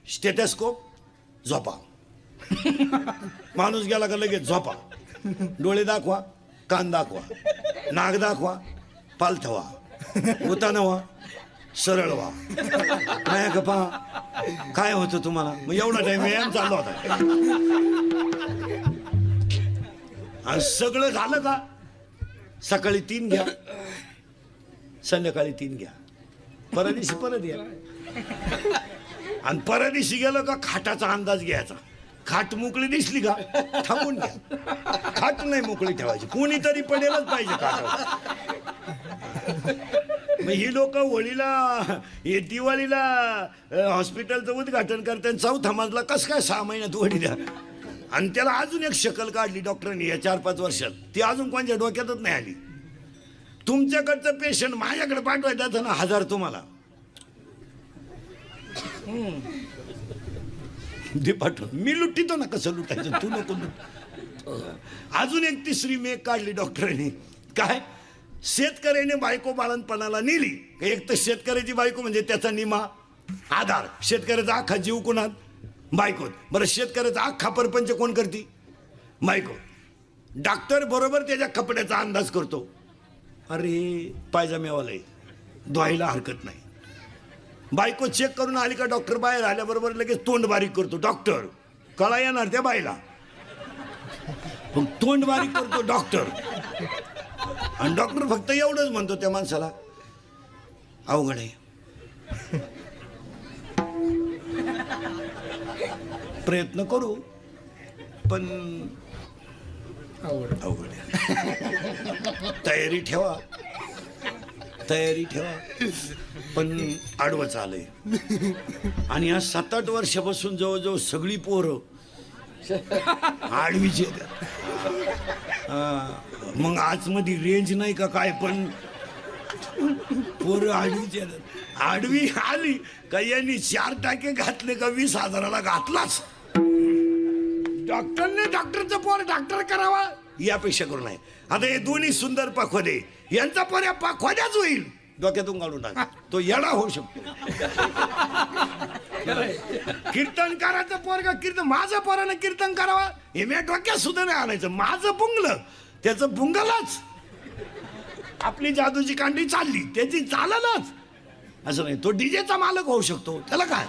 Stethoscope, झोपा. माणूस गेला का लगेच झोपा. डोळे दाखवा, कान दाखवा, नाक दाखवा, पालथ व्हा, उताना व्हा, सरळ व्हा. नाही का पहा काय होतं तुम्हाला. मग एवढा टाइम व्यायाम चालला होता. आणि सगळं झालं का सकाळी 3 घ्या, संध्याकाळी 3 घ्या, परदिवशी परत या. आणि परदिवशी गेलं का खाटाचा अंदाज घ्यायचा. खाट मोकळी दिसली का थांबून घ्या. खाट नाही मोकळी ठेवायची, कोणीतरी पडेलच पाहिजे खाटावर. मग ही लोक होळीला हे दिवाळीला हॉस्पिटलचं उद्घाटन करतात, 4था मजला कस काय 6 महिन्यात वडी द्या. आणि त्याला अजून एक शक्कल काढली डॉक्टरांनी या 4-5 वर्षात, ती अजून कोणत्या डोक्यातच नाही आली. तुमच्याकडचं पेशंट माझ्याकडे पाठवायचं ना 1000 तुम्हाला दे पाठवून, मी लुटितो ना. कसं लुटायचं तू नको लुट. अजून एक 3री मेक काढली डॉक्टरांनी. काय शेतकऱ्याने बायको बाळणपणाला नेली. एक तर शेतकऱ्याची बायको म्हणजे त्याचा निमा आधार. शेतकऱ्याचा अख्खा जीव कोणात? बायकोत. बरं शेतकऱ्याचा अख्खा परपंच कोण करते? बायको. डॉक्टर बरोबर त्याच्या कपड्याचा अंदाज करतो. अरे पायजाम्यावाला धुवायला हरकत नाही. बायको चेक करून आली का डॉक्टर बाहेर आल्याबरोबर लगेच तोंड बारीक करतो. डॉक्टर कळा येणार त्या बाईला, पण तोंड बारीक करतो डॉक्टर. आणि डॉक्टर फक्त एवढंच म्हणतो त्या माणसाला, अवघड आहे, प्रयत्न करू पण अवघड आहे. तयारी ठेवा, तयारी ठेवा, पण आडवं चालय. आणि आज 7-8 वर्षापासून जवळजवळ सगळी पोरं आडवीची येतात. मग आजमध्ये रेंज नाही का काय, पण पोरं आडवीची येतात. आडवी आली का यांनी 4 टाके घातले का 20,000ला घातलाच. डॉक्टरने डॉक्टरचं पोर डॉक्टर करावा यापेक्षा करू नये. आता हे दोन्ही सुंदर पाखोदे, यांचा पर्या पाखोद्याच होईल. डोक्यातून काढून टाका, तो येडा होऊ शकतो. कीर्तनकाराचं पोरगा कीर्तन, माझं पोरानं कीर्तन करावा हे मी डोक्यात सुद्धा नाही आणायचं. माझं बुंगलं त्याचं बुंगलाच. आपली जादूची कांडी चालली त्याची चाललच असं नाही. तो डीजेचा मालक होऊ शकतो, त्याला काय.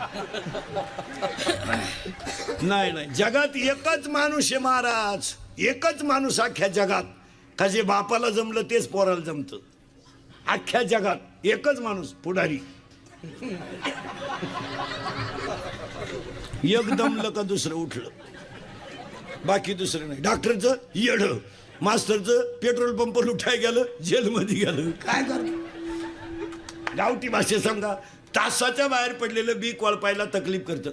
नाही नाही, जगात एकच माणूस आहे महाराज, एकच माणूस अख्ख्या जगात का जे बापाला जमलं तेच पोराला जमतं. अख्ख्या जगात एकच माणूस पुढारी. एक दमलं का दुसरं उठलं, बाकी दुसरं नाही. डॉक्टरचं येड, मास्तरचं पेट्रोल पंप लुटाय गेलं, जेलमध्ये गेलं. काय कर गावठी भाषेत सांगा, तासाच्या बाहेर पडलेलं बी वळपायला तकलीफ करतं.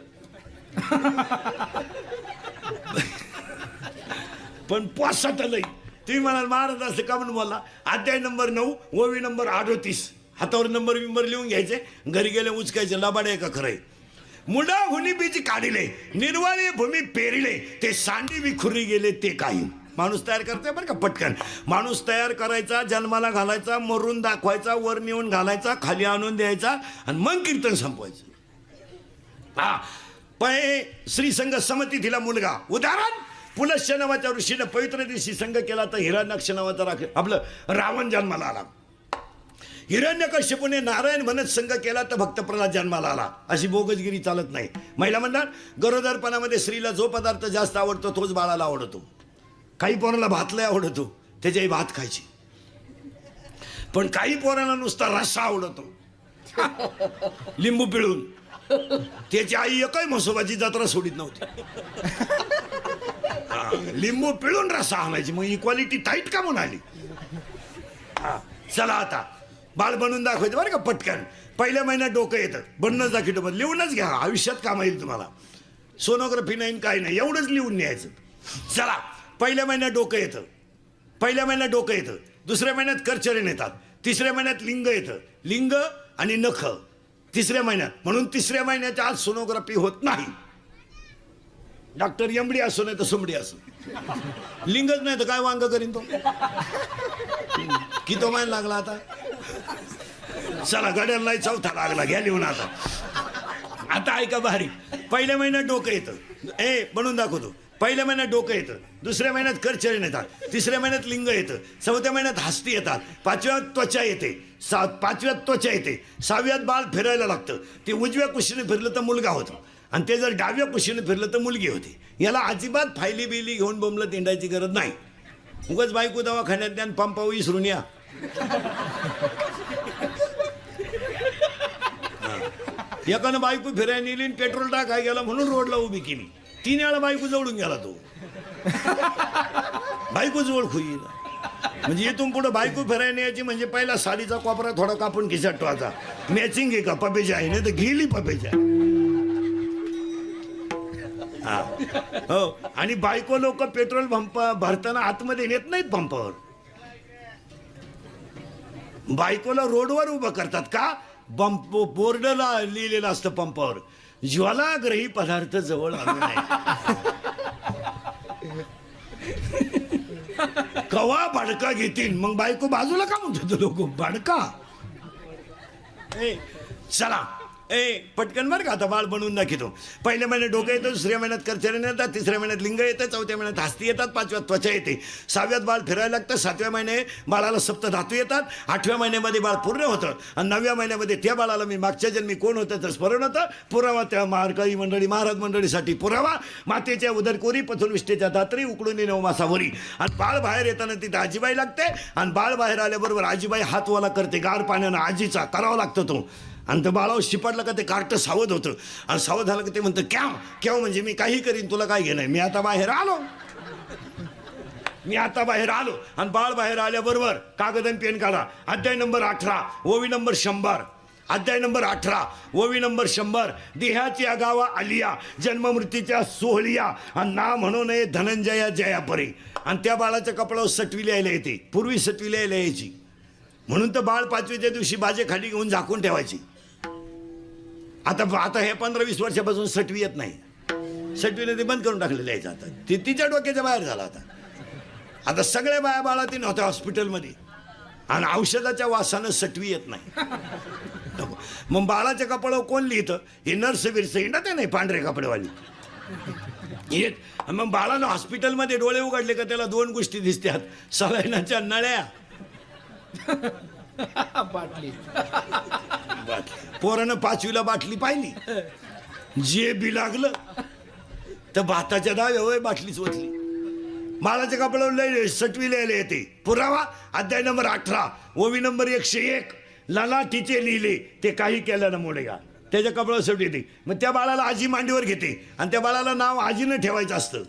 पण पोसाट लई. तुम्ही म्हणाल महाराज असं का म्हणून बोलला. अध्याय नंबर 9 ओवी नंबर 38 हातावर नंबर लिहून घ्यायचे, घरी गेले उचकायचे. लबाड आहे का खरंय. मुडा हुनी बीज काढिले, निर्वाळे भूमी पेरिले, ते सांडी विखुरी गेले ते काही. माणूस तयार करतोय बरं का पटकन. माणूस तयार करायचा, जन्माला घालायचा, मरून दाखवायचा, वर नेऊन घालायचा, खाली आणून द्यायचा आणि मग कीर्तन संपवायचं. हा पै श्री संघ समती दिला मुलगा. उदाहरण पुलश्य नावाच्या ऋषीनं पवित्र दिवशी संघ केला तर हिरण्यक्ष नावाचा आपलं रावण जन्माला आला. हिरण्यकश्यपूने नारायण म्हणत संघ केला तर भक्त प्रल्हाद जन्माला आला. अशी बोगसगिरी चालत नाही. महिला म्हणतात गरोदरपणामध्ये स्त्रीला जो पदार्थ जास्त आवडतो तोच बाळाला आवडतो. काही पोराला भात लय आवडतो, त्याची आई भात खायची. पण काही पोरांना नुसता रस्सा आवडतो लिंबू पिळून. त्याची आई एकही म्हसोबाची जत्रा सोडित नव्हती. लिंबू पिळून रस्सा आणायची. मग इक्वालिटी टाईट का म्हणून आली. चला आता बाळ बनवून दाखवायचं बरं का पटकन. पहिल्या महिन्यात डोकं येतं, बनणं दाखवतो, लिहूनच घ्या, आयुष्यात काम येईल तुम्हाला. सोनोग्राफी नाही काय नाही, एवढंच लिहून न्यायचं. चला पहिल्या महिन्यात डोकं येतं, पहिल्या महिन्यात डोकं येतं, दुसऱ्या महिन्यात करचरण येतात, तिसऱ्या महिन्यात लिंग येतं, लिंग आणि नख तिसऱ्या महिन्यात. म्हणून तिसऱ्या महिन्याच्या आज सोनोग्राफी होत नाही. डॉक्टर यमडी असो नाही तर सुमडी असो, लिंगच नाही तर काय वांग करीन तो. किती महिना लागला आता. चला गाड्याला 4था लागला, घ्या लिहून आता. आता ऐका भारी. पहिल्या महिन्यात डोकं येतं, बनवून दाखवतो. पहिल्या महिन्यात डोकं येतं, दुसऱ्या महिन्यात करचरण येतात, तिसऱ्या महिन्यात लिंग येतं, चौथ्या महिन्यात हस्ती येतात, पाचव्यात त्वचा येते, पाचव्यात त्वचा येते, सहाव्यात बाळ फिरायला लागतं. ते उजव्या कुशीने फिरलं तर मुलगा होतो आणि ते जर डाव्या कुशीने फिरलं तर मुलगी होती. याला अजिबात फायली बिली घेऊन बोंबलं तिंडायची गरज नाही. उगाच बायको दवाखान्यात द्या पंपावर विसरून या. एकानं बायको फिरायला नेली आणि पेट्रोल टाकाय गेला म्हणून रोडला उभी केली. 3 वेळा बायको जवळून गेला तो. बायको जवळ खुई. म्हणजे इथून पुढे बायको फिरायला न्यायची म्हणजे पहिला साडीचा कोपरा थोडा कापून खिशात ठेवायचा. मॅचिंग आहे का पपेजा आहे, नाही तर गेली पपेजा. हा हो. आणि बायको लोक पेट्रोल पंप भरताना आतमध्ये नेत नाहीत पंपावर. बायकोला रोडवर उभं करतात का? बोर्डला लिहिलेलं असतं पंपावर, ज्वालाग्रही पदार्थ जवळ आणू नये. कवा भडका घेतील मग बायको बाजूला का म्हणतो लोक भडका. चला पटकन बरं का. आता बाळ बनवून दाखवतो. पहिल्या महिन्यात डोकं येतं, दुसऱ्या महिन्यात करचरण येतात, तिसऱ्या महिन्यात लिंग येतं, चौथ्या महिन्यात हस्ती येतात, पाचव्यात त्वचा येते, सहाव्यात बाळ फिरायला लागतं, 7व्या महिने बाळाला सप्तधातू येतात, 8व्या महिन्यामध्ये बाळ पूर्ण होतं आणि 9व्या महिन्यामध्ये त्या बाळाला मी मागच्या जन्मी कोण होतं तर स्मरण होतं. पुरावा त्या मारकाई मंडळी महाराज मंडळीसाठी पुरावा. मातेच्या उदरकोरी पथुरविष्ठेच्या दात्री उकडून नवमासावरी. आणि बाळ बाहेर येताना तिथे आजीबाई लागते आणि बाळ बाहेर आल्याबरोबर आजीबाई हातवाला करते गार पाण्यानं. आजीचा करावा लागतो तो. आणि तर बाळावर शिपडलं का ते कार्ट सावध होतं आणि सावध झालं का ते म्हणतं क्याव क्याव म्हणजे मी काही करीन तुला काय घेणं. मी आता बाहेर आलो आणि बाळ बाहेर आल्याबरोबर कागद आणि पेन काढा. अध्याय नंबर 18 ओवी नंबर 100. अध्याय नंबर 18 ओवी नंबर 100. देहाची आगावा आलिया जन्ममृत्यूच्या सोहलिया आणि ना म्हणू नये धनंजया जयापरे. आणि त्या बाळाच्या कपडावर सटवी लिहायला येते. पूर्वी सटवी लिहायला यायची म्हणून तर बाळ 5वीच्या दिवशी बाजे खाली घेऊन झाकून ठेवायची. आता हे 15-20 वर्षापासून सटवी येत नाही. सटवीने ते बंद करून टाकलेलं यायचं. आता ते तिच्या डोक्याच्या बाहेर झाला. आता सगळ्या बाया बाळातीन होत्या हॉस्पिटलमध्ये आणि औषधाच्या वासानं सटवी येत नाही. मग बाळाच्या कपड्यावर कोण लिहितं? हे नर्स बिर्स हिंडत नाही पांढरे कपडेवाली येत. मग बाळानं हॉस्पिटलमध्ये डोळे उघडले का त्याला 2 गोष्टी दिसतात, सलाईनाच्या नळ्या बाटली. पोरानं 5वीला बाटली पाहिली, जे बी लागलं तर भाताच्या डाव्या बाटलीच ओतली. बाळाच्या कपड्यावर लय सटवी लिहायला येते. पुरावा अध्याय नंबर 18 ओवी नंबर 101. ललाटीचे लिहिले ते काही केल्यानं मोडेगा. त्याच्या कपड्यावर सटवी येते. मग त्या बाळाला आजी मांडीवर घेते आणि त्या बाळाला नाव आजीनं ठेवायचं असतं.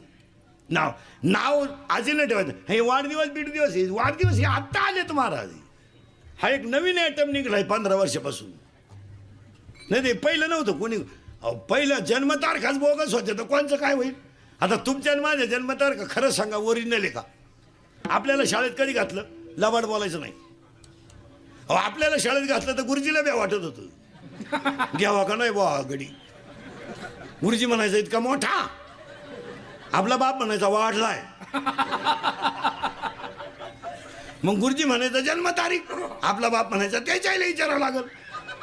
नाव आजीनं ठेवायचं. हे वाढदिवस बिडदिवस हे वाढदिवस हे आत्ता आलेत महाराज. हा एक नवीन आयटम निघलाय 15 वर्षापासून. नाही ते पहिलं नव्हतं कोणी. पहिलं जन्मतारखाच बोगस होते तर कोणचं काय होईल. आता तुमच्या माझ्या जन्मतारखा खरं सांगा ओरिजिनल आहे का? आपल्याला शाळेत कधी घातलं? लबाड बोलायचं नाही. आपल्याला शाळेत घातलं तर गुरुजीला बी वाटत होतं घ्यावा का नाही बुवा गडी. गुरुजी म्हणायचं इतका मोठा, आपला बाप म्हणायचा वाढलाय. मग गुरुजी म्हणायचं जन्मतारीख, आपला बाप म्हणायचा त्याच्या आईला विचारावं लागल.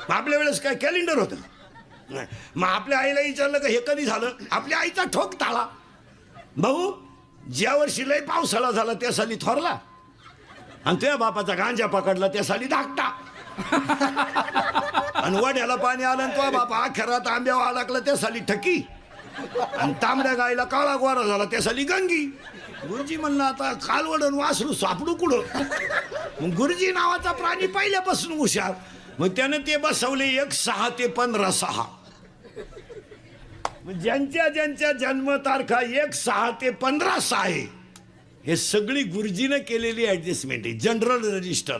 आपल्या वेळेस काय कॅलेंडर होतं नाही. मग आपल्या आईला विचारलं का हे कधी झालं, आपल्या आईचा ठोक ताळा. भाऊ ज्या वर्षी लय पावसाळा झाला त्या साली थोरला आणि तुझ्या बापाचा गांजा पकडला त्या साली धाकटा. आणि वड्याला पाणी आलं आणि तुझा बापा अखेरात आंब्यावर अडकला त्या साली ठकी. आणि तांबड्या गायला काळा गोरा झाला त्या साली गंगी. गुरुजी म्हणलं आता कालवडून वासरू सापडू कुठं. मग गुरुजी नावाचा प्राणी पहिल्यापासून हुशार. मग त्यानं ते बसवले 1-6 ते 15-6. ज्यांच्या ज्यांच्या जन्मतारखा 1-6 ते 15-6 आहे. हे सगळी गुरुजीनं केलेली ऍडजस्टमेंट आहे. General register.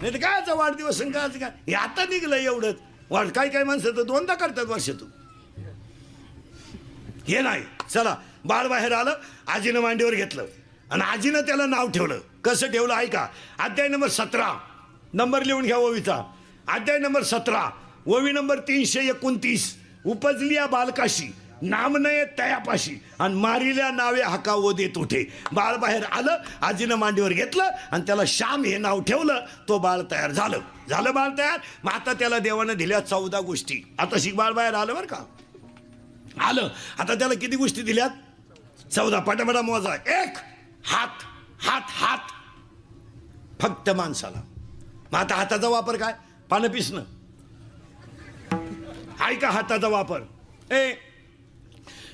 नाही तर कायचा वाढदिवस काय हे आता निघलं एवढंच. काय काय माणसं तर 2दा करतात वर्षातून. हे नाही. चला बाळ बाहेर आलं, आजीनं मांडीवर घेतलं आणि आजीनं त्याला नाव ठेवलं. कसं ठेवलं ऐका. अध्याय नंबर 17 नंबर लिहून घ्या ओवीचा. अध्याय नंबर 17 ओवी नंबर 329. उपजली या बालकाशी नाम नये तयापाशी आणि मारिल्या नावे हाकावो देत उठे. बाळ बाहेर आलं, आजीनं मांडीवर घेतलं आणि त्याला श्याम हे नाव ठेवलं. तो बाळ तयार झालं बाळ तयार. मग आता त्याला देवानं दिल्या 14 गोष्टी. आता शिक बाळ बाहेर आलं बरं का, आलं. आता त्याला किती गोष्टी दिल्यात? 14. पटापटा मोजा. 1 हात, हात हात फक्त माणसाला. मग आता हाताचा वापर काय? पानं पिसणं. ऐका हाताचा वापर.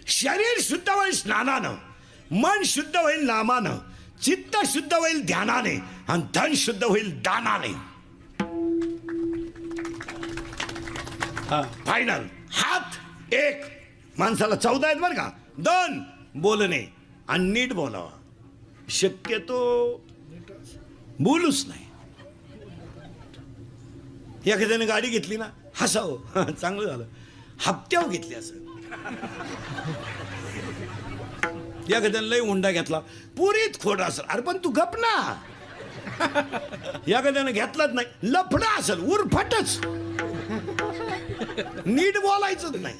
शरीर शुद्ध होईल स्नानानं, मन शुद्ध होईल नामानं, चित्त शुद्ध होईल ध्यानाने आणि धन शुद्ध होईल दानाने. फायनल. हात 1 माणसाला 14 आहेत बरं का. 2 बोलणे आणि नीट बोलावा. शक्यतो बोलूच नाही. एखाद्याने गाडी घेतली ना, हसावं, चांगलं झालं. हप्त्यावर घेतली असं. एखाद्याने लय हुंडा घेतला, पुरीत खोड असेल. अरे पण तू गप ना. एखाद्याने घेतलाच नाही, लफडा असेल, उरफटच. नीट बोलायचंच नाही.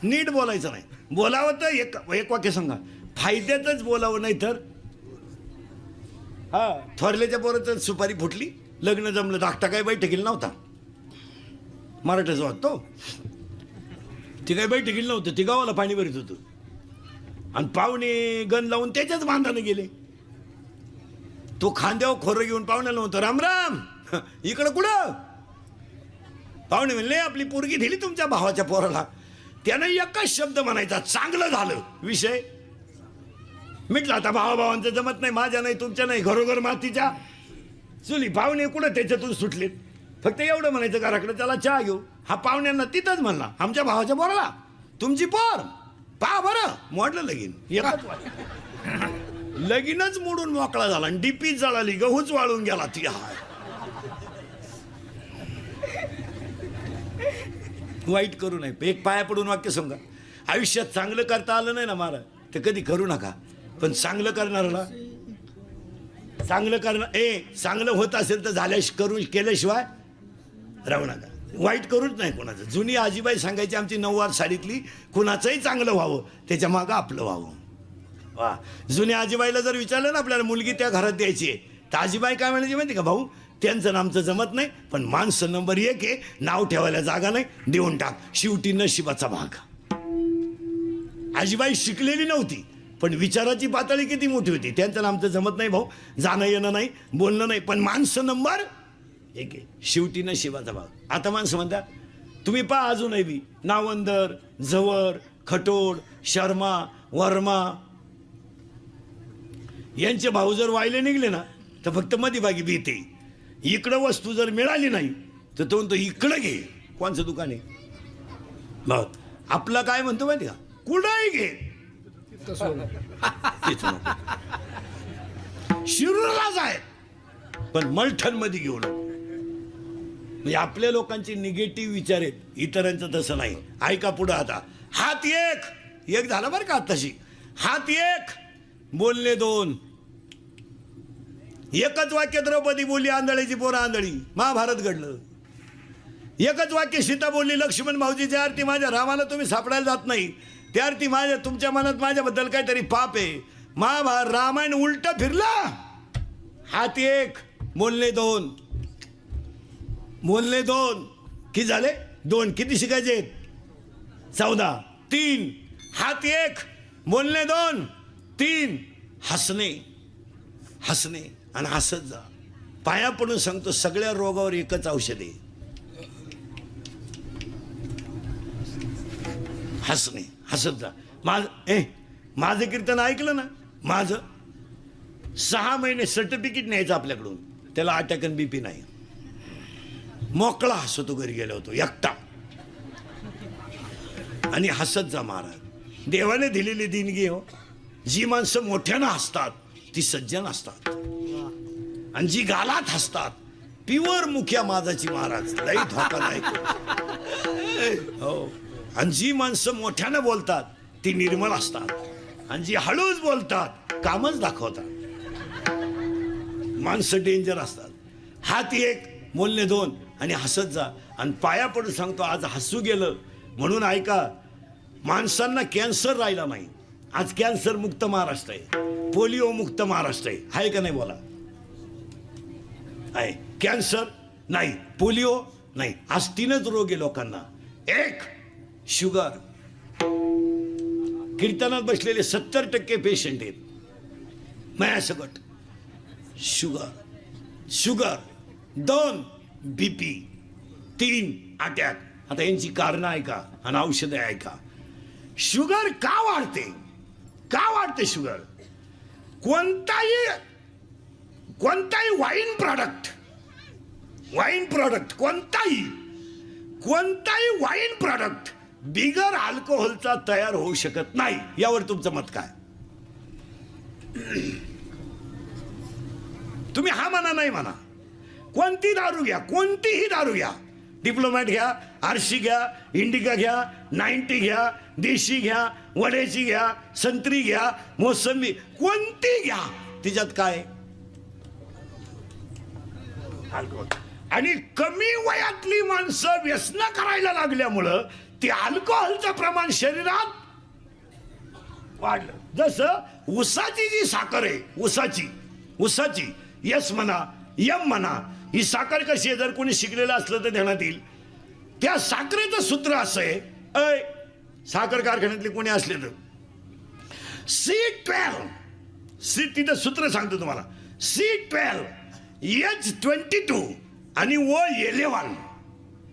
नीट बोलायचं नाही. बोलावं तर एक वाक्य सांगा, फायद्यातच बोलावं. नाही तर थोरल्याच्या पोराचं सुपारी फुटली, लग्न जमलं, धाकटा काही बैठकीला नव्हता. मराठाच वाटतो. ती काही बैठकीला नव्हतं, ती गावाला पाणी भरीत होतं. आणि पाहुणे गण लावून त्याच्याच बांधाने गेले. तो खांद्यावर खोरं घेऊन पाहुण्याला म्हणतो, राम राम, इकडं कुठं? पाहुणे म्हणले, आपली पोरगी दिली तुमच्या भावाच्या पोराला. त्यानं एकच शब्द म्हणायचा, चांगलं झालं. विषय मिटला. आता भावाभावांचं जमत नाही, माझ्या नाही, तुमच्या नाही, घरोघर मातीच्या चुली. पाहुणे कुठं त्याच्यातून सुटलेत. फक्त एवढं म्हणायचं, घराकडे त्याला चहा घेऊ. हा पाहुण्यांना तिथंच म्हणला, आमच्या भावाच्या पोराला तुमची पोर पहा बरं. मोडलं लगीन. लगीनच मोडून मोकळा झाला आणि डीपी जळाली, गहूच वाळून गेला. ती वाईट करू नये. एक पाया पडून वाक्य सांगा, आयुष्यात चांगलं करता आलं नाही ना मला तर कधी करू नका. पण चांगलं करणाऱ्याला चांगलं चांगलं होत असेल तर केल्याशिवाय राहू नका. वाईट करूच नाही कोणाचं. जुनी आजीबाई सांगायची आमची 9वार साडीतली, कुणाचंही चांगलं व्हावं त्याच्या मागं आपलं व्हावं. वा. जुन्या आजीबाईला जर विचारलं ना आपल्याला मुलगी त्या घरात द्यायची आहे, तर आजीबाई काय म्हणायची माहिती का, भाऊ त्यांचं नामचं जमत नाही, पण माणसं नंबर 1 आहे, नाव ठेवायला जागा नाही, देऊन टाक, शेवटी नशिबाचा भाग. आजीबाई शिकलेली नव्हती, पण विचाराची पातळी किती मोठी होती. त्यांचं नामचं जमत नाही भाऊ, जाणं येणं नाही, बोलणं नाही, पण माणसं नंबर 1 आहे, शेवटी नशिबाचा भाग. आता माणसं म्हणतात, तुम्ही पहा अजूनही बी नावंदर, झवर, खटोड, शर्मा, वर्मा यांचे भाऊ जर वायले निघले ना तर फक्त मध्यभागी भीते. इकडं वस्तू जर मिळाली नाही तर तो म्हणतो इकडं घे. कोणचं दुकान आहे भाऊ? आपला काय म्हणतो माहिती का, कुठंही घे. शिरूरलाच आहे पण मलठण मध्ये घेऊन. म्हणजे आपल्या लोकांचे निगेटिव्ह विचार आहेत, इतरांचं तसं नाही. ऐका पुढं आता. हात 1 झाला बरं का आताशी. हात 1 बोलणे 2. एकच वाक्य द्रौपदी बोलली, आंधळीची पोरं आंधळी, महाभारत घडलं. एकच वाक्य सीता बोलली, लक्ष्मण भाऊजीची आरती माझ्या रामाला तुम्ही सापडायला जात नाही, त्या आरती माझ्या तुमच्या मनात माझ्याबद्दल काहीतरी पाप आहे. महाभारत रामायण उलट फिरला. हात 1 बोलणे 2. बोलणे 2 किती झाले? 2. किती शिकायचे? 14. 3 हात 1 बोलणे 2. 3 हसणे आणि हसत जा. पाया पडून सांगतो, सगळ्या रोगावर एकच औषध आहे, हसणे. हसत जा. माझं कीर्तन ऐकलं ना, माझं 6 महिने सर्टिफिकेट न्यायचं आपल्याकडून, त्याला अटॅक आणि BP नाही. मोकळा हसतो घरी गेलो होतो एकटा. आणि हसत जा महाराज. देवाने दिलेली देणगी हो. जी माणसं मोठ्यानं हसतात ती सज्जन असतात, आणि जी गालात हसतात प्युअर मुख्या माझाची महाराज, लई धोकादायक हो. आणि जी माणसं मोठ्यानं बोलतात ती निर्मळ असतात, आणि जी हळूच बोलतात कामच दाखवतात. माणसं डेंजर असतात. हात 1 बोलणे 2 आणि हसत जा. आणि पाया पडून सांगतो, आज हसू गेलं म्हणून ऐका, माणसांना कॅन्सर राहिला नाही. आज कॅन्सर मुक्त महाराष्ट्र आहे, पोलिओ मुक्त महाराष्ट्र आहे का नाही बोला? आहे. कॅन्सर नाही, पोलिओ नाही. आज 3च रोग आहे लोकांना. एक शुगर. कीर्तनात बसलेले 70% पेशंट आहेत माझ्यासकट. Sugar 2 BP 3 attack. आता यांची कारणं आहे का आणि औषधं आहे का? शुगर का वाढते शुगर? कोणताही वाईन प्रॉडक्ट कोणताही वाईन प्रॉडक्ट बिगर अल्कोहोलचा तयार होऊ शकत नाही. यावर तुमचं मत काय? तुम्ही हा म्हणा नाही म्हणा. कोणतीही दारू घ्या, डिप्लोमॅट घ्या, आरशी घ्या, इंडिका घ्या, 90 घ्या, देशी घ्या, वड्याची घ्या, संत्री घ्या, मोसंबी, कोणती घ्या, तिच्यात काय? अल्कोहोल. आणि कमी वयातली माणसं व्यसन करायला लागल्यामुळं ते अल्कोहोलचं प्रमाण शरीरात वाढलं. जसं ऊसाची जी साखर आहे, ऊसाची यस म्हणा, यम म्हणा, ही साखर कशी आहे? जर कोणी शिकलेलं असलं तर ध्यानात येईल. त्या साखरेचं सूत्र असं आहे, साखर कारखान्यातले कोणी असले तर C12, तिथं सूत्र सांगतो तुम्हाला. C12 H22 आणि O11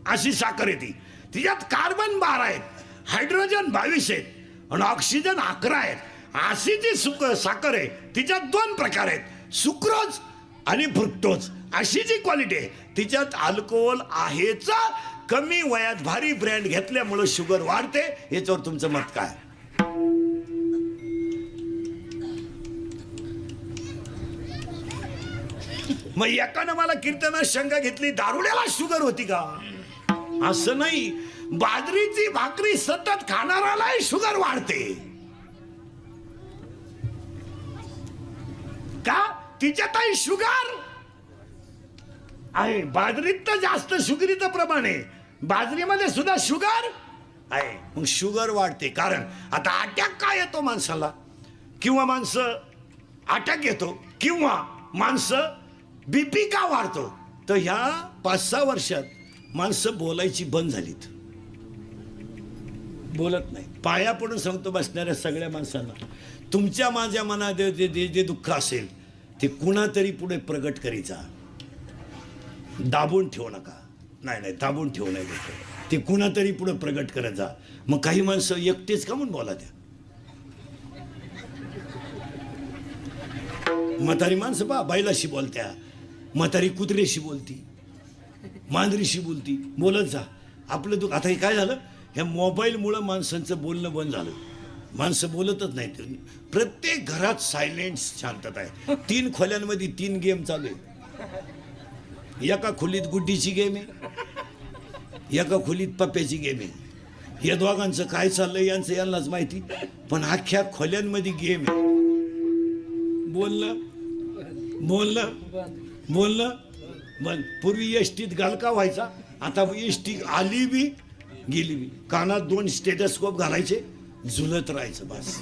अशी साखर येते. तिच्यात कार्बन 12 आहेत, हायड्रोजन 22 आहेत आणि ऑक्सिजन 11 आहेत. अशी जी साखर आहे तिच्यात 2 प्रकार आहेत, सुक्रोज आणि फ्रुक्टोज. अशी जी क्वालिटी आहे तिच्यात अल्कोहोल आहेच. कमी वयात भारी ब्रँड घेतल्यामुळे शुगर वाढते. याच्यावर तुमचं मत काय? मग एकानं मला कीर्तनात शंका घेतली, दारुड्याला शुगर होती का? असं नाही. बाजरीची भाकरी सतत खाणारालाही शुगर वाढते का? तिच्यातही शुगर आहे. बाजरीत तर जास्त शुगरीचं प्रमाण आहे, बाजरीमध्ये सुद्धा शुगर आहे. मग शुगर वाढते. कारण आता अटॅक का येतो माणसाला, किंवा माणसं अटॅक येतो, किंवा माणसं BP का वाढतो? तर ह्या 5-6 वर्षात माणसं बोलायची बंद झालीत, बोलत नाही. पाया पडून सांगतो बसणाऱ्या सगळ्या माणसांना, तुमच्या माझ्या मनात जे दुःख असेल ते कुणातरी पुढे प्रगट करीचा. दाबून ठेवू नका. नाही, दाबून ठेवू नये. ते कुणातरी पुढे प्रगट करत जा. मग काही माणसं एकटेच का म्हणून बोला त्या? म्हातारी माणसं पहा बैलाशी बोलत्या, म्हातारी कुत्र्याशी बोलती, मांजरीशी बोलती. बोलत जा. आपलं दुःख. आता हे काय झालं, ह्या मोबाईलमुळं माणसांचं बोलणं बंद झालं. माणसं बोलतच नाहीत. प्रत्येक घरात सायलेंट शांतता आहे. 3 खोल्यांमध्ये 3 गेम चालू आहे. एका खोलीत गुड्डीची गेम आहे, एका खोलीत पप्प्याची गेम आहे. या दोघांचं काय चाललंय यांनाच माहिती. पण अख्ख्या खोल्यांमध्ये गेम आहे. बोलणं बंद. पूर्वी एसटीत गालका व्हायचा, आता एसटी आली बी गेली बी. कानात 2 स्टेथोस्कोप घालायचे, झुलत राहायचं बस.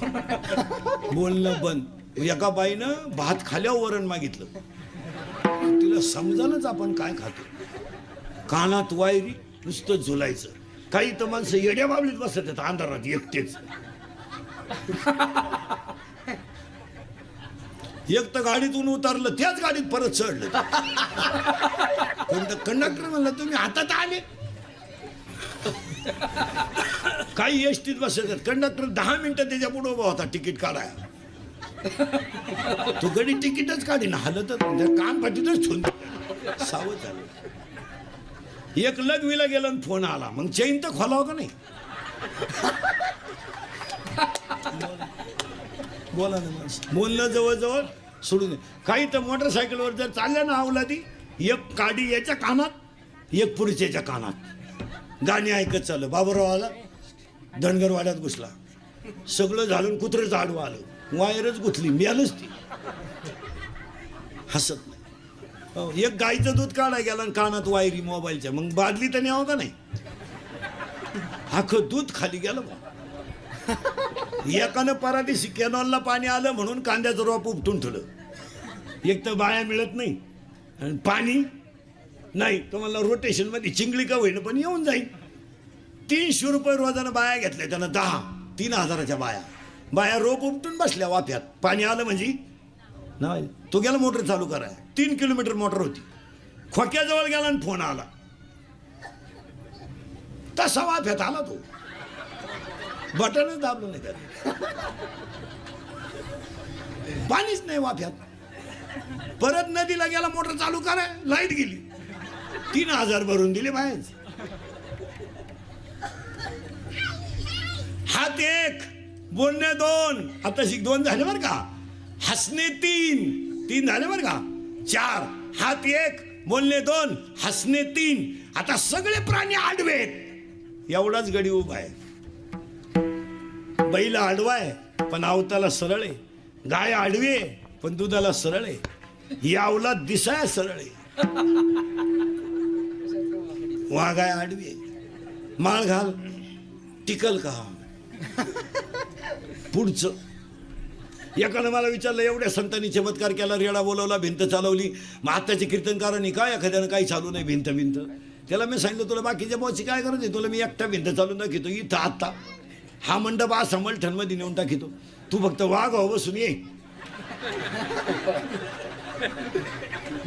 बोलणं बंद. एका बाईनं भात खाल्यावर वरण मागितलं, तिला समजानच आपण काय खातो. कानात वायरी, नुसतं झुलायचं. काही तर माणसं येड्या बाबलीत बसत आहेत अंधारात एकटेच. एक तर गाडीतून उतरलं, त्याच गाडीत परत चढलं. कंडक्टर म्हणलं, तुम्ही हातात आले. काही एसटीत बसत आहेत, कंडक्टर 10 मिनिटं त्याच्या पुढे उभा होता तिकीट काढायला. तू गडी तिकीटच काढी ना, हलतच कान पाठीतच ठेवून सावध झालं. एक लग्वीला गेला आणि फोन आला, मग चैन तर खोलावं का नाही? बोला ना माणसं. बोलणं जवळजवळ सोडून. काही तर मोटरसायकलवर जर चालल्या ना अवलादी, एक काडी याच्या कानात, एक पुढच्याच्या कानात गाणी ऐकत चाललं. बाबूराव आला, धनगरवाड्यात घुसला, सगळं झालं, कुत्रंच आडवं आलं, वायरच गुथली, मिळालंच ती. हसत नाही. एक गाईचं दूध काढाय गेला आणि कानात वायरी मोबाईलच्या, मग बादली तर न्यावं का नाही? अख्खं दूध खाली गेलं बा. एकानं परादिशी कॅनॉलला पाणी आलं म्हणून कांद्याचं रोप उपटून ठेवलं. एक तर बाया मिळत नाही आणि पाणी नाही. तुम्हाला रोटेशन मध्ये चिंगळी का होईन पण येऊन जाईल. 300 रुपये रोजानं बाया घेतल्या त्यानं 3,000च्या बाया रोप उपटून बसल्या वाफ्यात. पाणी आलं म्हणजे नाही. तो गेला मोटर चालू कराय. 3 किलोमीटर मोटर होती. खोक्याजवळ गेला आणि फोन आला. तसा वाफ्यात आला तो. बटनच दाबलं नाही त्याने. पाणीच नाही वाफ्यात. परत नदीला गेला मोटर चालू कराय. लाईट गेली. 3,000 भरून दिले बाहेर. हात 1 बोलणे 2. आता 2 झाले बरं का. हसणे 3 झाले बरं का. 4 हात 1 बोलणे 2 हसणे 3. आता सगळे प्राणी आडवेत. एवढाच गडी उभा आहे. बैल आडवाय पण आवताला सरळ आहे. गाय आडवी आहे पण दुधाला सरळ आहे. यावला दिसाय सरळ आहे. वाघाय आडवी आहे. माळ घाल टिकल का. पुढचं एकानं मला विचारलं एवढ्या संतांनी चमत्कार केला. रेडा बोलवला भिंत चालवली. मग आत्ताचे कीर्तनकारांनी काय एखाद्यानं काही चालू नाही भिंत. त्याला मी सांगितलं तुला बाकीच्या बॉची काय गरज आहे. तुला मी एकटा भिंत चालून दाखवतो इथं आत्ता. हा मंडप असा मलठणमध्ये नेऊन टाकितो. तू फक्त वाघ हो बसून ये.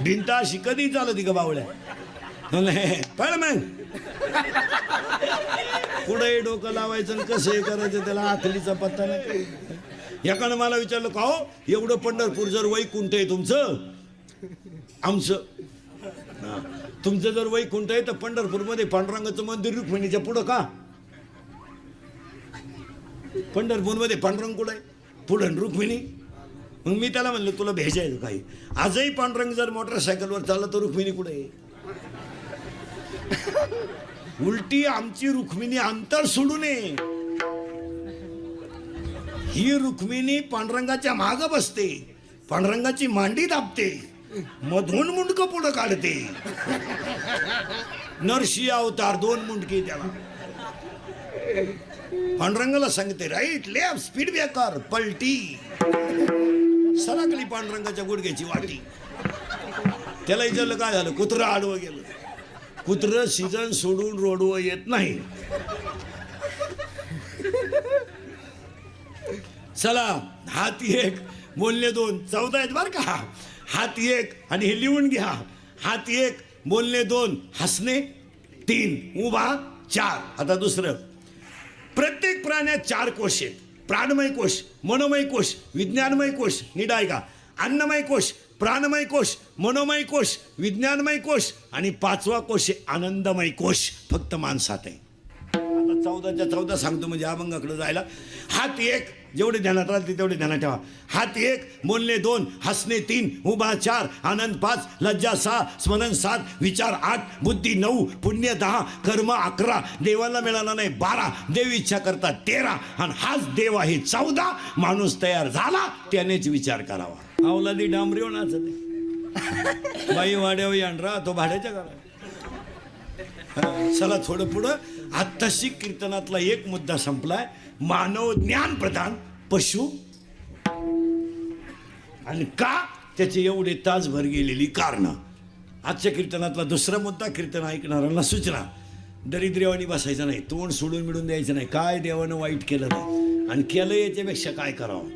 भिंत अशी कधी चालती का बावळ्या. कळलं मग पुढे डोकं लावायचं आणि कसं हे करायचं त्याला आखलीचा पत्ता नाही. एकानं मला विचारलं का हो एवढं पंढरपूर जर वैकुंठ आहे तुमचं आमचं तुमचं जर वैकुंठ आहे तर पंढरपूरमध्ये पांडुरंगाचं मंदिर रुक्मिणीच्या पुढं का. पंढरपूरमध्ये पांडुरंग कुठं आहे पुढं रुक्मिणी. मग मी त्याला म्हणलं तुला भेजायचं काही. आजही पांडुरंग जर मोटरसायकलवर चालला तर रुक्मिणी कुठे आहे. उलटी आमची रुक्मिणी अंतर सोडू नये. ही रुक्मिणी पांडुरंगाच्या माग बसते. पांडुरंगाची मांडी दाबते. मधून मुंडक पुढं काढते. नरशी अवतार 2 मुंडके त्याला. पांडुरंगाला सांगते राईट लेफ्ट स्पीड ब्रेकर पलटी. सरकली पांडुरंगाच्या गुडघ्याची वाटी. त्याला विचारलं काय झालं. कुत्रं आडवं गेलं. कुत्रं सीझन सोडून रोडवर येत नाही. चला हात 1 बोलणे 2 14 आहेत बरं का. हात 1 आणि हे लिहून घ्या. हात 1 बोलणे 2 हसणे 3 उभा 4. आता दुसरं प्रत्येक प्राण्यात 4 कोश आहेत. प्राणमय कोश मनोमय कोश विज्ञानमय कोश नीट आहे का. अन्नमय कोश प्राणमय कोश मनोमय कोश विज्ञानमय कोश आणि 5वा कोश आहे आनंदमय कोश. फक्त माणसात आहे. आता 14च्या 14 सांगतो म्हणजे अभंगाकडे जायला. हात 1 जेवढे ध्यानात राहते तेवढे ध्यानात ठेवा. हात 1 बोलणे 2 हसणे 3 उभा 4 आनंद 5 लज्जा 6 स्मरण 7 विचार 8 बुद्धी 9 पुण्य 10 कर्म 11 देवाला मिळाला नाही 12 देव इच्छा करतात 13 आणि हाच देव आहे 14. माणूस तयार झाला त्यानेच विचार करावा. अवलादी डांबरी होणार बाई वाड्यावर यांडरा तो भाड्याच्या घरात. चला थोडं पुढं. आत्ताशी कीर्तनातला एक मुद्दा संपलाय. मानव ज्ञान प्रधान पशु आणि का त्याचे एवढे तासभर गेलेली कारण. आजच्या कीर्तनातला दुसरा मुद्दा कीर्तन ऐकणाऱ्यांना सूचना. दरिद्र्यवानी बसायचं नाही. तोंड सोडून मिळून द्यायचं नाही. काय देवानं वाईट केलं नाही आणि केलं याच्यापेक्षा काय करावं.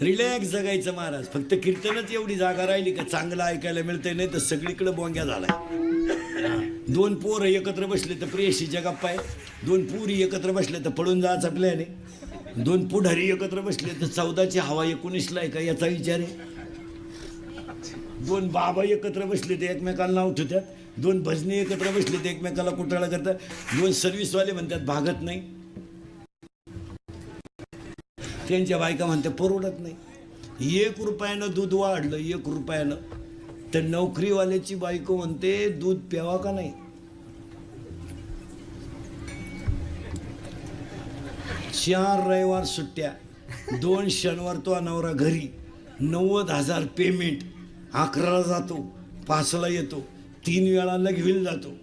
रिलॅक्स जगायचं महाराज. फक्त कीर्तनच एवढी जागा राहिली का चांगलं ऐकायला मिळतंय. नाही तर सगळीकडे बोंग्या झालाय. 2 पोरं एकत्र बसले तर प्रेयशीच्या गप्पा आहे. 2 पुरी एकत्र बसले तर पळून जायचा प्लॅन आहे. 2 पुढारी एकत्र बसले तर 14ची हवा 19ला आहे का याचा विचार आहे. 2 बाबा एकत्र बसले तर एकमेकाला नाव ठेवतात. 2 भजनी एकत्र बसले तर एकमेकाला कुटाळा करतात. 2 सर्व्हिसवाले म्हणतात भागत नाही. त्यांच्या बायका म्हणते परवडत नाही. 1 रुपयानं दूध वाढलं 1 रुपयानं तर नोकरीवाल्याची बायको म्हणते दूध प्यावा का नाही. 4 रविवार सुट्ट्या 2 शनिवार तो नवरा घरी 90,000 पेमेंट. 11ला जातो 5ला येतो 3 वेळा लगविल जातो.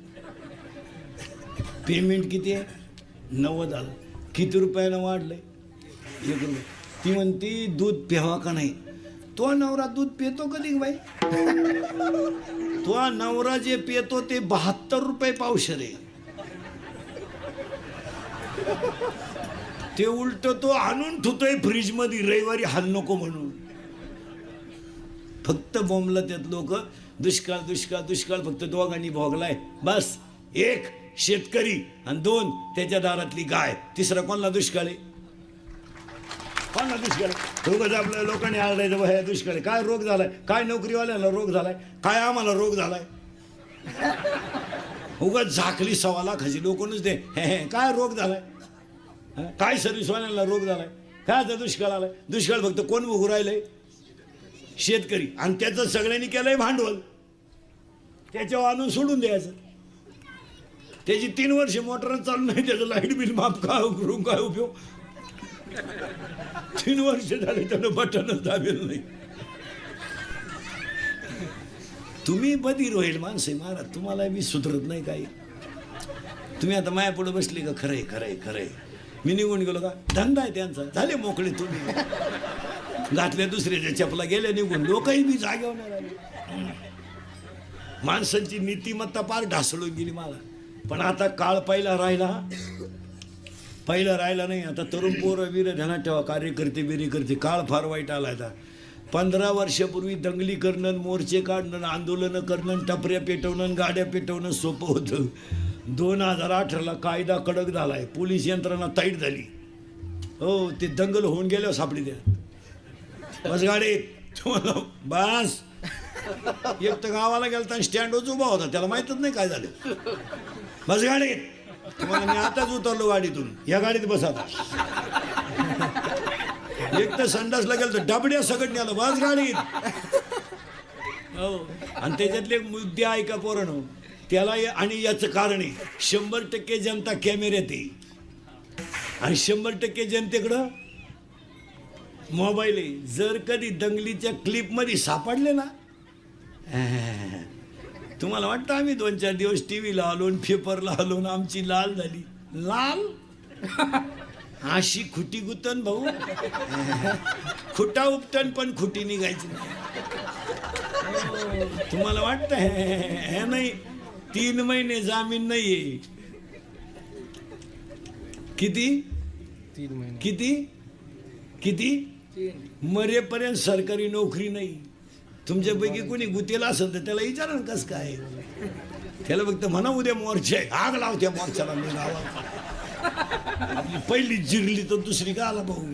पेमेंट किती आहे 90,000. किती रुपयानं वाढलंय? 1 रुपये. ती म्हणती दूध प्यावा का नाही. तो नवरा दूध पितो कधी बाई? तो नवरा जे पितो ते 72 रुपये पावशेर आहे. ते उलट तो आणून ठेवतोय फ्रीज मध्ये रविवारी हाल नको म्हणून. फक्त बोंबला त्यात लोक दुष्काळ दुष्काळ दुष्काळ फक्त दोघांनी भोगलाय बस. 1 शेतकरी आणि 2 त्याच्या दारातली गाय. तिसरा कोणला दुष्काळ आहे? कोणला दुष्काळ आहे? उगाच आपल्या लोकांनी आरडायचं ह्या दुष्काळ आहे. काय रोग झालाय? काय नोकरीवाल्याला रोग झालाय? काय आम्हाला रोग झालाय? उगाच झाकली 1.25 लाखाची लोकच दे. काय रोग झालाय? काय सर्व्हिसवाल्यांना रोग झालाय? काय आता दुष्काळ आलाय? दुष्काळ फक्त कोण भोगू राहिलंय? शेतकरी. आणि त्याचं सगळ्यांनी केलंय भांडवल. त्याच्यावर आणून सोडून द्यायचं. त्याची 3 वर्ष मोटर चालू नाही, त्याचं लाईट बिल माफ करून काय उपयोग? 3 वर्ष झाले त्यानं बटनच दाबेल नाही. तुम्ही बधीर होईल माणसे महाराज, तुम्हाला मी सुधरत नाही काही. तुम्ही आता माया पुढे बसली का? खरंय खरंय खरंय. मी निघून गेलो का? धंदा आहे त्यांचा, झाले मोकळे. तुम्ही घातल्या दुसऱ्याच्या चपला गेल्या निघून. लोकही मी जागेवर नाही राहिले. माणसांची नीतिमत्ता पार ढासळून गेली मला. पण आता काळ पहिला राहिला नाही. आता तरुण पोरं वीर ध्यानात ठेवा, कार्यकर्ते बिरीकर्ते. काळ फार वाईट आला आता. 15 वर्षापूर्वी दंगली करणं, मोर्चे काढणं, आंदोलनं करणं, टपऱ्या पेटवणं, गाड्या पेटवणं सोपं होतं. 2018ला कायदा कडक झालाय, पोलीस यंत्रणा टाईट झाली. हो, ते दंगल होऊन गेल्यावर सापडी द्या बस गाडी. तुम्हाला बस एक तर गावाला गेलता स्टँडवरच उभा होता, त्याला माहीतच नाही काय झालं. बस गाडी. तुम्हाला मी आताच उतरलो गाडीतून. या गाडीत बसा. एक तर संडासला गेलो तर डबड्या सगळं आलं. बस गाडीत. हो, आणि त्याच्यातले मुद्दे ऐका पोरांनो. त्याला आणि याचं कारण आहे 100% जनता कॅमेऱ्यात आहे आणि 100% जनतेकडं मोबाईल आहे. जर कधी दंगलीच्या क्लिपमध्ये सापडले ना, तुम्हाला वाटतं आम्ही 2-4 दिवस टीव्हीला आलो, पेपरला आलो, आमची लाल झाली. लाल अशी खुटी गुतन भाऊ. खुटा उपटन पण खुटी निघायची नाही. तुम्हाला वाटतं हे नाही. 3 महिने जामीन नाहीये. किती? 3 महिने. किती किती? मरेपर्यंत सरकारी नोकरी नाही. तुमच्यापैकी कोणी गुतेला असेल तर त्याला विचारा ना कसं काय. त्याला फक्त म्हणा उद्या मोर्चा आहे, आग लावत्या मोर्चाला. मी गावात आपली पहिली जिरली तर दुसरी का आला भाऊ.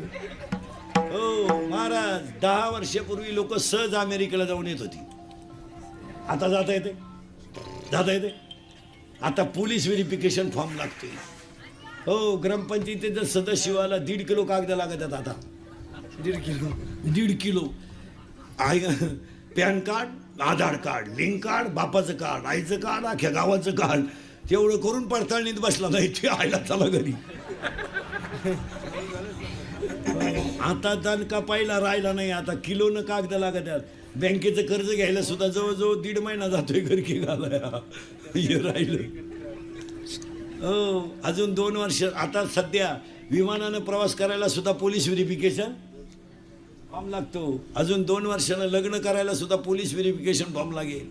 हो महाराज, 10 वर्षापूर्वी लोक सहज अमेरिकेला जाऊन येत होती. आता जाता येते. आता पोलीस व्हेरिफिकेशन फॉर्म लागते. हो, ग्रामपंचायतीच्या सदस्याला 1.5 किलो कागद लागत आहेत. आता 1.5 किलो पॅन कार्ड, आधार कार्ड, लिंक कार्ड, बापाचं कार्ड, आईचं कार्ड, अख्ख्या गावाचं कार्ड. तेवढं करून पडताळणीत बसला नाही. ते आयला चला घरी. आता दणका पहिला राहिला नाही. आता किलोनं कागद लागत आहेत. बँकेचं कर्ज घ्यायला सुद्धा जवळजवळ 1.5 महिना जातोय घरकी घालाया. हे राहिलं. हो, अजून 2 वर्ष. आता सध्या विमानानं प्रवास करायला सुद्धा पोलीस व्हेरिफिकेशन फॉर्म लागतो. अजून 2 वर्षानं लग्न करायला सुद्धा पोलीस व्हेरिफिकेशन फॉर्म लागेल.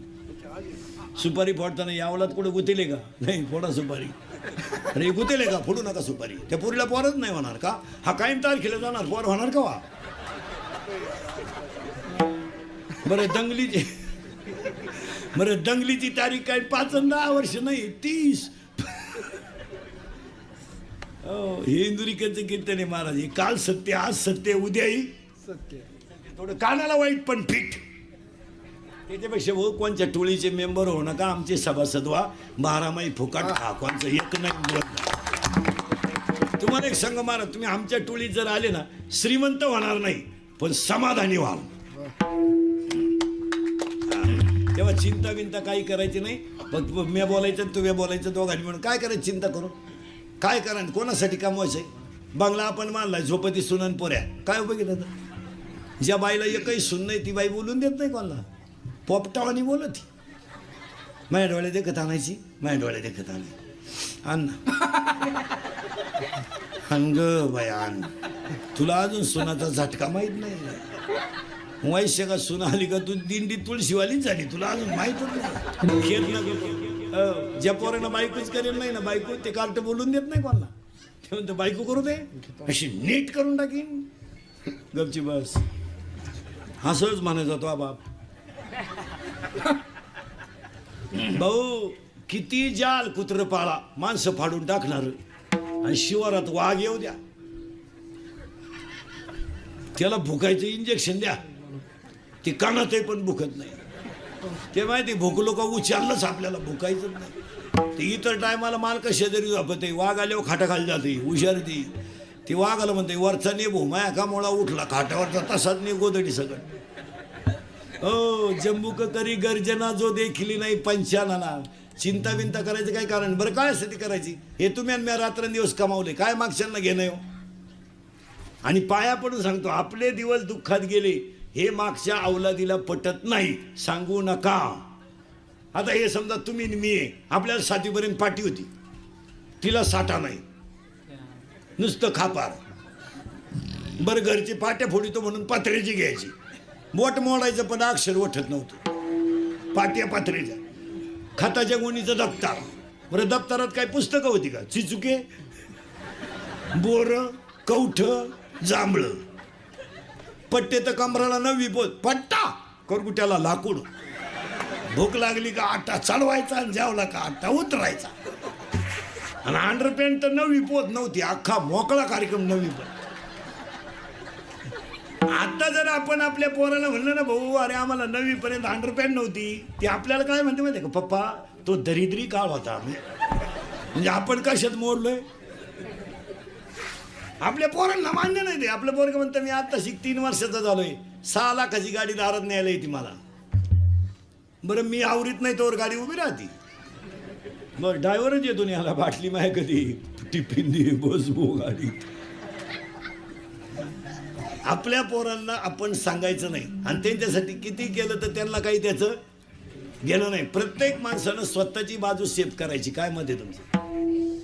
सुपारी फोडताना यावलात कुठं गुतेले का? नाही, फोडा सुपारी. अरे गुतेले का? फोडू नका सुपारी. त्या पोरीला पोरच नाही होणार का? हा कायम तारखेला जाणार, पोर होणार का वा? बरं दंगलीची तारीख काय 5 आणि 10 वर्ष नाही, 30. हो, हे इंदुरीकरचं कीर्तन आहे महाराज. काल सत्य, आज सत्य, उद्याही सत्य. थोडं कानाला वाईट पण फिट. त्याच्यापेक्षा भाऊ कोणच्या टोळीचे मेंबर हो नका, आमचे सभासद व्हा. 12 माही फुकाट खा. कोणचं एक नाही. तुम्हाला एक संघ महाराज, तुम्ही आमच्या टोळीत जर आले ना, श्रीमंत होणार नाही पण समाधानी व्हाल. तेव्हा चिंता बिंता काही करायची नाही. फक्त मी बोलायचं, तुम्ही बोलायचं, दोघांनी म्हणून काय करायचं? चिंता करू काय करा? कोणासाठी कमवायचंय? बंगला आपण मानलाय, झोपती सुनन पोऱ्या. काय उपयोग आहे? ज्या बाईला एकही सुन नाही ती बाई बोलून देत नाही कोणाला. पोपटावानी बोलत. माझ्या डोळ्या देखत आणायची, माझ्या डोळ्या देखत आणायची. आण हंग बयान, तुला अजून सुनाचा झटका माहित नाही. वैश्य का सुना आली का तू दिंडी तुळशीवालीच झाली, तुला अजून माहितच नाही. खेळ ना ज्या पोरांना बायकोच करेल नाही ना बायको, ते कार्ट बोलून देत नाही कोणाला. ते म्हणतो बायको करू दे, अशी नीट करून टाकीन. गपची बस, हसच म्हणायचा तो बाप. भाऊ किती जाल कुत्र पाळा, माणसं फाडून टाकणार, आणि शिवारात वाघ येऊ द्या, त्याला भुकायचं इंजेक्शन द्या, ती कानातही पण भुकत नाही. ते माहिती भुकलो का उचारलंच आपल्याला, भुकायचं नाही. ते इतर टायमाला माल कशा तरी झोपते, वाघ आल्यावर खाटाखाली जाते हुशार ती वाघाला म्हणते वरचा नेबो माया का मोळा उठला खाटावरचा तसाच ने गोदडी सगळं. हो जम्बूक करी गर्जना जो देखली नाही पंचानाना. चिंता बिंता करायचं काय कारण, बरं काय असते ती करायची. हे तुम्ही आणि मी रात्रंदिवस कमावले, काय मागच्यांना घेणं हो. आणि पाया पडून सांगतो, आपले दिवस दुःखात गेले हे मागच्या अवलादीला पटत नाही, सांगू नका. आता हे समजा तुम्ही मी आहे, आपल्याला 7वीपर्यंत पाठी होती, तिला साठा नाही, नुसतं खापार. बरं घरची पाट्या फोडितो म्हणून पात्र्याची घ्यायची, बोट मोडायचं पण अक्षर वठत नव्हतं, पाट्या पात्रेच्या. खताच्या गोणीचं दप्तर, बरं दप्तरात काय पुस्तकं होती का, चिचुके, बोर, कवठ, जांभळं. पट्टे तर कमराला 9वी पोत, पट्टा करकुट्याला लाकूड. भूक लागली का आटा चढवायचा, आणि जेवला का आटा उतरायचा. आणि अंडरपॅन्ट तर 9वी पोत नव्हती, अख्खा मोकळा कार्यक्रम 9वी पोत. आता जर आपण आपल्या पोराला म्हणलं ना भाऊ अरे आम्हाला 9वीपर्यंत अंडरपॅन्ट नव्हती, ती आपल्याला काय म्हणते माहिती का, पप्पा तो दरिद्री काळ होता. म्हणजे आपण कशात मोडलोय. आपल्या पोरांना मान्य नाही ते. आपलं पोरग म्हणतं मी आता 3 वर्षाचा झालोय, 6 लाखाची गाडी दारात न्यायला येते मला. बरं मी आवरीत नाही तोवर गाडी उभी राहते. बरं ड्रायव्हरच येतो नाही याला, बाटली माय कधी टिफिन दे बसबो गाडी. आपल्या पोरांना आपण सांगायचं नाही, आणि त्यांच्यासाठी किती केलं तर त्यांना काही त्याचं घेणं नाही. प्रत्येक माणसानं स्वतःची बाजू सेफ करायची. काय मत आहे तुमचं.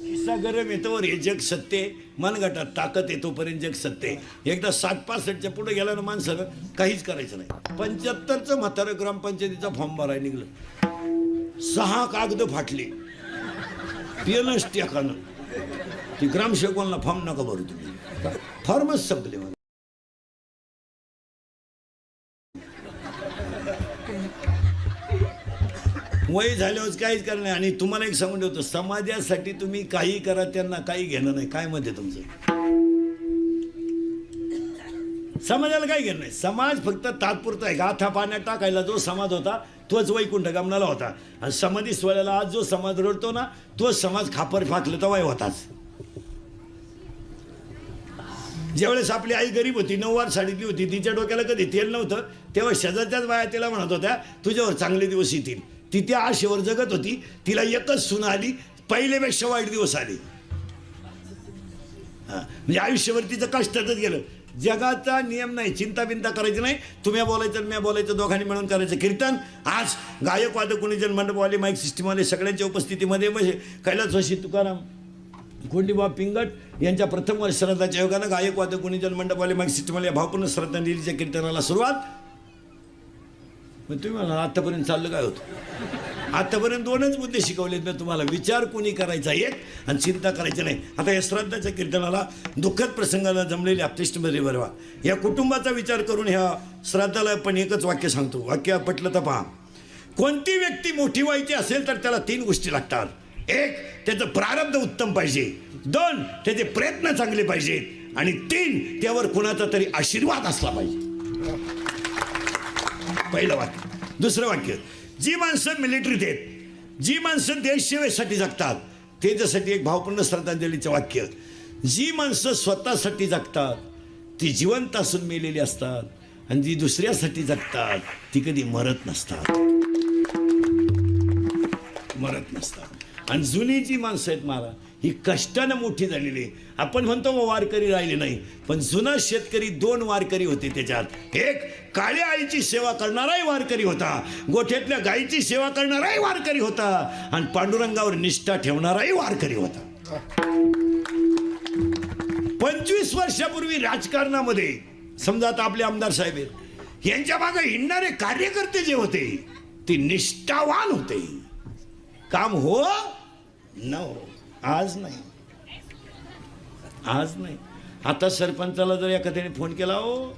खिस्सा गरम येतोवर हे जग सत्य, मनगटात ताकद येतोपर्यंत जग सत्य. एकदा 60-65च्या पुढे गेल्यानं माणसानं काहीच करायचं नाही. 75चं म्हातारं ग्रामपंचायतीचा फॉर्म भरायला निघलं, 6 कागद फाटले, पियनच टाकानं. ती ग्रामसेवकांना फॉर्म नका भरू तुम्ही, फॉर्मच संपले. वय झाल्यावर काहीच करणार नाही. आणि तुम्हाला एक सांगून ठेवतो, समाजासाठी तुम्ही काही करा, त्यांना काही घेणं नाही. काय मत आहे तुमचं. समाजाला काही घेणं नाही. समाज फक्त तात्पुरता आहे. गाथा पाण्यात टाकायला जो समाज होता तोच वैकुंठ गमनाला होता. आणि समाधी सोहळ्याला आज जो समाज रडतो ना तोच समाज खापर फाकलं तर वय होताच. ज्यावेळेस आपली आई गरीब होती, 9 वार साडीतली होती, तिच्या डोक्याला कधी तेल नव्हतं, तेव्हा शेजारच्याच बाया तिला म्हणत होत्या तुझ्यावर चांगले दिवस येतील. ती त्या आशेवर जगत होती. तिला एकच सून आली, पहिल्यापेक्षा वाईट दिवस आले. म्हणजे आयुष्यभर तिचं कष्टातच गेलं. जगाचा नियम नाही, चिंता बिंता करायची नाही. तुम्ही बोलायचं मी बोलायचं, दोघांनी मिळून करायचं कीर्तन. आज गायक वादक कुणीजन मंडपवाले माईक सिस्टीमवाले सगळ्यांच्या उपस्थितीमध्ये कैलासवासी तुकाराम कोंडीबा पिंगट यांच्या प्रथम वर्ष श्राद्धाच्या योगानं गायक वादक गुणीजन मंडपवाले माईक सिस्टीमवाले भावपूर्ण श्रद्धांजलीच्या कीर्तनाला सुरुवात. मग तुम्ही म्हणा आतापर्यंत चाललं काय होतं. आतापर्यंत 2च मुद्दे शिकवलेत मी तुम्हाला. विचार कोणी करायचा एक, आणि चिंता करायची नाही. आता या श्राद्धाच्या कीर्तनाला दुःखद प्रसंगाला जमलेले आपतिष्ठमध्ये बरवा या कुटुंबाचा विचार करून ह्या श्राद्धाला पण एकच वाक्य सांगतो. वाक्य पटलं तर पहा. कोणती व्यक्ती मोठी व्हायची असेल तर त्याला 3 गोष्टी लागतात. 1 त्याचं प्रारब्ध उत्तम पाहिजे, 2 त्याचे प्रयत्न चांगले पाहिजेत, आणि 3 त्यावर कुणाचा तरी आशीर्वाद असला पाहिजे. पहिलं वाक्य. दुसरं वाक्य, जी माणसं मिलिटरीत आहेत, जी माणसं देशसेवेसाठी जगतात, त्याच्यासाठी एक भावपूर्ण श्रद्धांजलीचं वाक्य. जी माणसं स्वतःसाठी जगतात ती जिवंत असून मेलेली असतात, आणि जी दुसऱ्यासाठी जगतात ती कधी मरत नसतात. मरत नसतात. आणि जुनी जी माणसं आहेत महाराज ही कष्टानं मोठी झालेली. आपण म्हणतो वारकरी राहिले नाही, पण जुना शेतकरी 2 वारकरी होते त्याच्यात. एक काळ्या आईची सेवा करणाराही वारकरी होता, गोठ्यातल्या गायीची सेवा करणाराही वारकरी होता, आणि पांडुरंगावर निष्ठा ठेवणाराही वारकरी होता. 25 वर्षापूर्वी राजकारणामध्ये समजा आता आपले आमदार साहेब आहेत, यांच्या मागे हिंडणारे कार्यकर्ते जे होते ते निष्ठावान होते. काम हो न हो, आज नाही, आज नाही. आता सरपंचाला जर एखाद्याने फोन केला, हो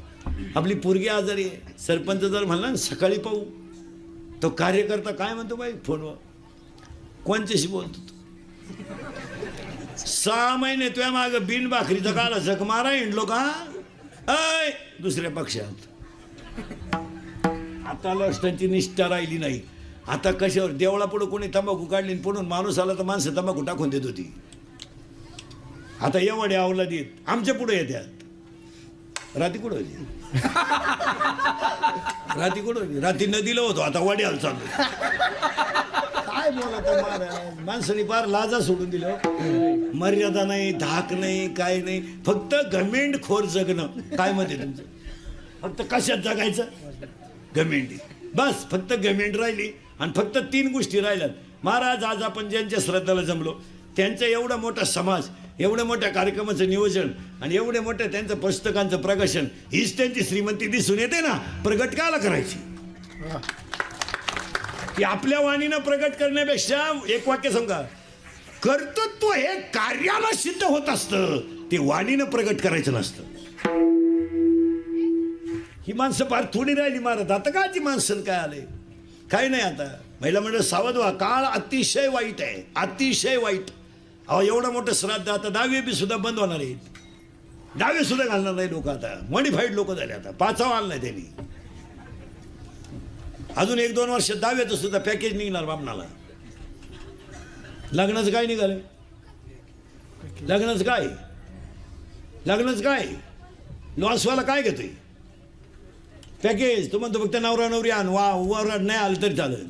आपली पोरगी आजारी आहे, सरपंच जर म्हणला ना सकाळी पाहू, तो कार्यकर्ता काय म्हणतो बाई फोनवर, कोणच्याशी बोलतो तू? 6 महिने तुझ्या माग बिन भाकरीचा काला झक मारा हिंडलो का अय दुसऱ्या पक्षात. आता लष्टांची निष्ठा राहिली नाही. आता कशावर देवळा पुढे कोणी तंबाखू काढली पुढून माणूस आला तर माणसं तंबाखू टाकून देत होती. आता एवढे आवला देत आमच्या पुढे येतात. राती कुठं होती? राती कुठं होती? राती नदीला होतो, आता वड्याला चाललो. काय बोलत महाराज, माणसाने फार लाजा सोडून दिलं. मर्यादा नाही, धाक नाही, काय नाही, फक्त घमेंडखोर जगणं. काय मध्ये तुमचं? फक्त कशात जगायचं? घमेंडी. बस फक्त घमेंड राहिली आणि फक्त 3 गोष्टी राहिल्यात. महाराज आज आपण ज्यांच्या श्रद्धाला जमलो त्यांचा एवढा मोठा समाज, एवढ्या मोठ्या कार्यक्रमाचं नियोजन आणि एवढ्या मोठ्या त्यांचं पुस्तकांचं प्रकाशन, हीच त्यांची श्रीमंती दिसून येते ना. प्रगट काला करायची? की आपल्या वाणीनं प्रगट करण्यापेक्षा एक वाक्य सांगा, कर्तृत्व हे कार्याला सिद्ध होत असतं, ते वाणीनं प्रगट करायचं नसतं. ही माणसं फार थोडी राहिली महाराज. आता काची माणसं काय आले काही नाही. आता महिला मंडळ सावध व्हा, काळ अतिशय वाईट आहे, अतिशय वाईट. अहो एवढं मोठं श्राद्ध आता 10वी बी सुद्धा बंद होणार आहेत. 10वी सुद्धा घालणार नाही लोक. आता मॉडिफाईड लोक झाले. आता 5वा आणलाय त्यांनी. अजून 1-2 वर्ष 10वीचं सुद्धा पॅकेज निघणार बामणाला. लग्नाचं काय निघालं? लग्नाचं काय? लग्नाचं काय? लॉसवाला काय घेतोय? पॅकेज. तो म्हणतो फक्त नवरा नवरी आण, वर नाही आलं तरी चालेल,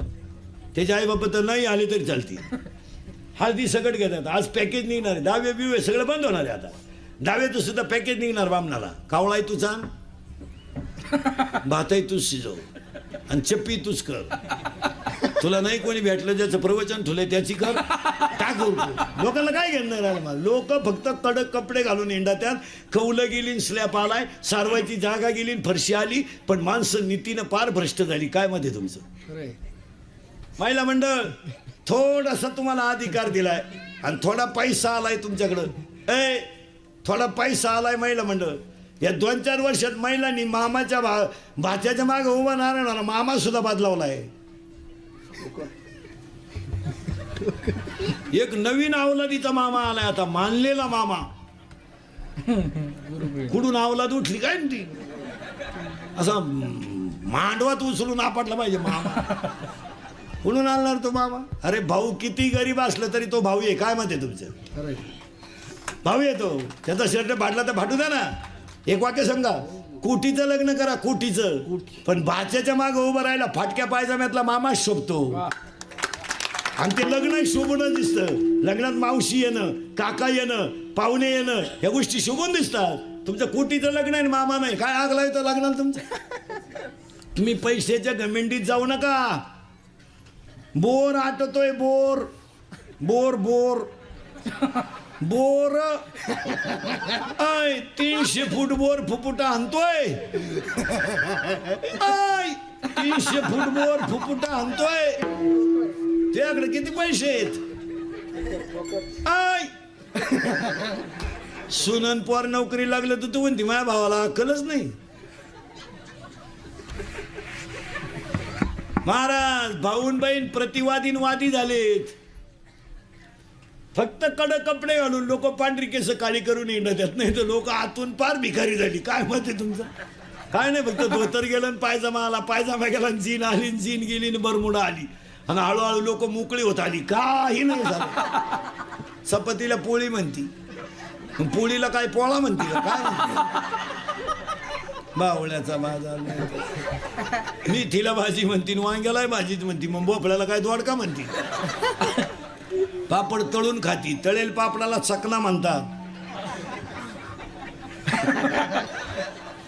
त्याच्या आई बाबा तर नाही आले तरी चालते. हळदी सगळं घेतात. आज पॅकेज निघणार आहे. 10वी बिवे सगळं बंद होणार आहे. आता 10वीचं सुद्धा पॅकेज निघणार बामणाला. कावळाही तूच आण, भातही तूच शिजव आणि चप्पी तूच कर. तुला नाही कोणी भेटलं ज्याचं प्रवचन ठुलंय त्याची कर, टाक. लोकांना काय घेणार आहे? लोक फक्त कडक कपडे घालून हिंडतात. कौलं गेली, स्लॅप आलाय, सारवायची जागा गेली, फरशी आली, पण माणसं नीतीनं पार भ्रष्ट झाली. काय मध्ये तुमचं? महिला मंडळ थोडासा तुम्हाला अधिकार दिलाय आणि थोडा पैसा आलाय तुमच्याकडं. थोडा पैसा आलाय महिला मंडळ. या 2-4 वर्षात महिलांनी मामाच्या भाच्याच्या मागे उभा नारायण मामा सुद्धा बदलावलाय. एक नवीन अवलादीचा मामा आलाय आता, मानलेला मामा. कुठून अवलाद उठली काय ती? असा मांडवात उचलून आपटला पाहिजे मामा. कुठून आणणार तो मामा? अरे भाऊ किती गरीब असलं तरी तो भाऊ आहे. काय म्हणते तुमचं? भाऊ येतो, त्याचा शर्ट फाटला तर फाटू द्या ना. एक वाक्य सांगा, कोटीचं लग्न करा, कोटीचं, पण भाच्याच्या मागे उभं राहिला फाटक्या पायजाम्यातला मामा शोभतो. आणि ते लग्न शोभून दिसतं. लग्नात मावशी येणं, काका येणं, पाहुणे येणं, ह्या गोष्टी शोभून दिसतात. तुमचं कोटीचं लग्न आहे मामा नाही. काय आग लावतो लग्नाला तुमचं? तुम्ही पैशाच्या घमेंडीत जाऊ नका. बोर आटतोय, bore bore bore bore. 300 foot bore फुफुटा आणतोय. 300 फूट बोर फुफुटा आणतोय. त्याकडे किती पैसे आहेत? सुनन पोर नोकरी लागलं तर तू म्हणती माझ्या भावाला अक्कलच नाही. महाराज भाऊन बहीण प्रतिवादीन वादी झालेत. फक्त कडक कपडे घालून लोक पांढरी केस काळी करून येणार नाही तर लोक आतून पार भिकारी झाली. काय मत आहे तुमचं? काय नाही, फक्त धोतर गेलं आणि पायजामा आला, पायजामा गेला, जीन आली, जीन गेली आणि बरमुडा आली आणि हळूहळू लोक मोकळी होत आली. काही नाही झालं. चपातीला पोळी म्हणती, पोळीला काय पोळा म्हणती का? काय म्हणते? बावळ्याचा बाजार नाही. मेथीला भाजी म्हणती, वांग्याला भाजीच म्हणती, मग भोपळ्याला काय दोडका म्हणती. पापड तळून खाती, तळेल पापडाला चकना म्हणतात.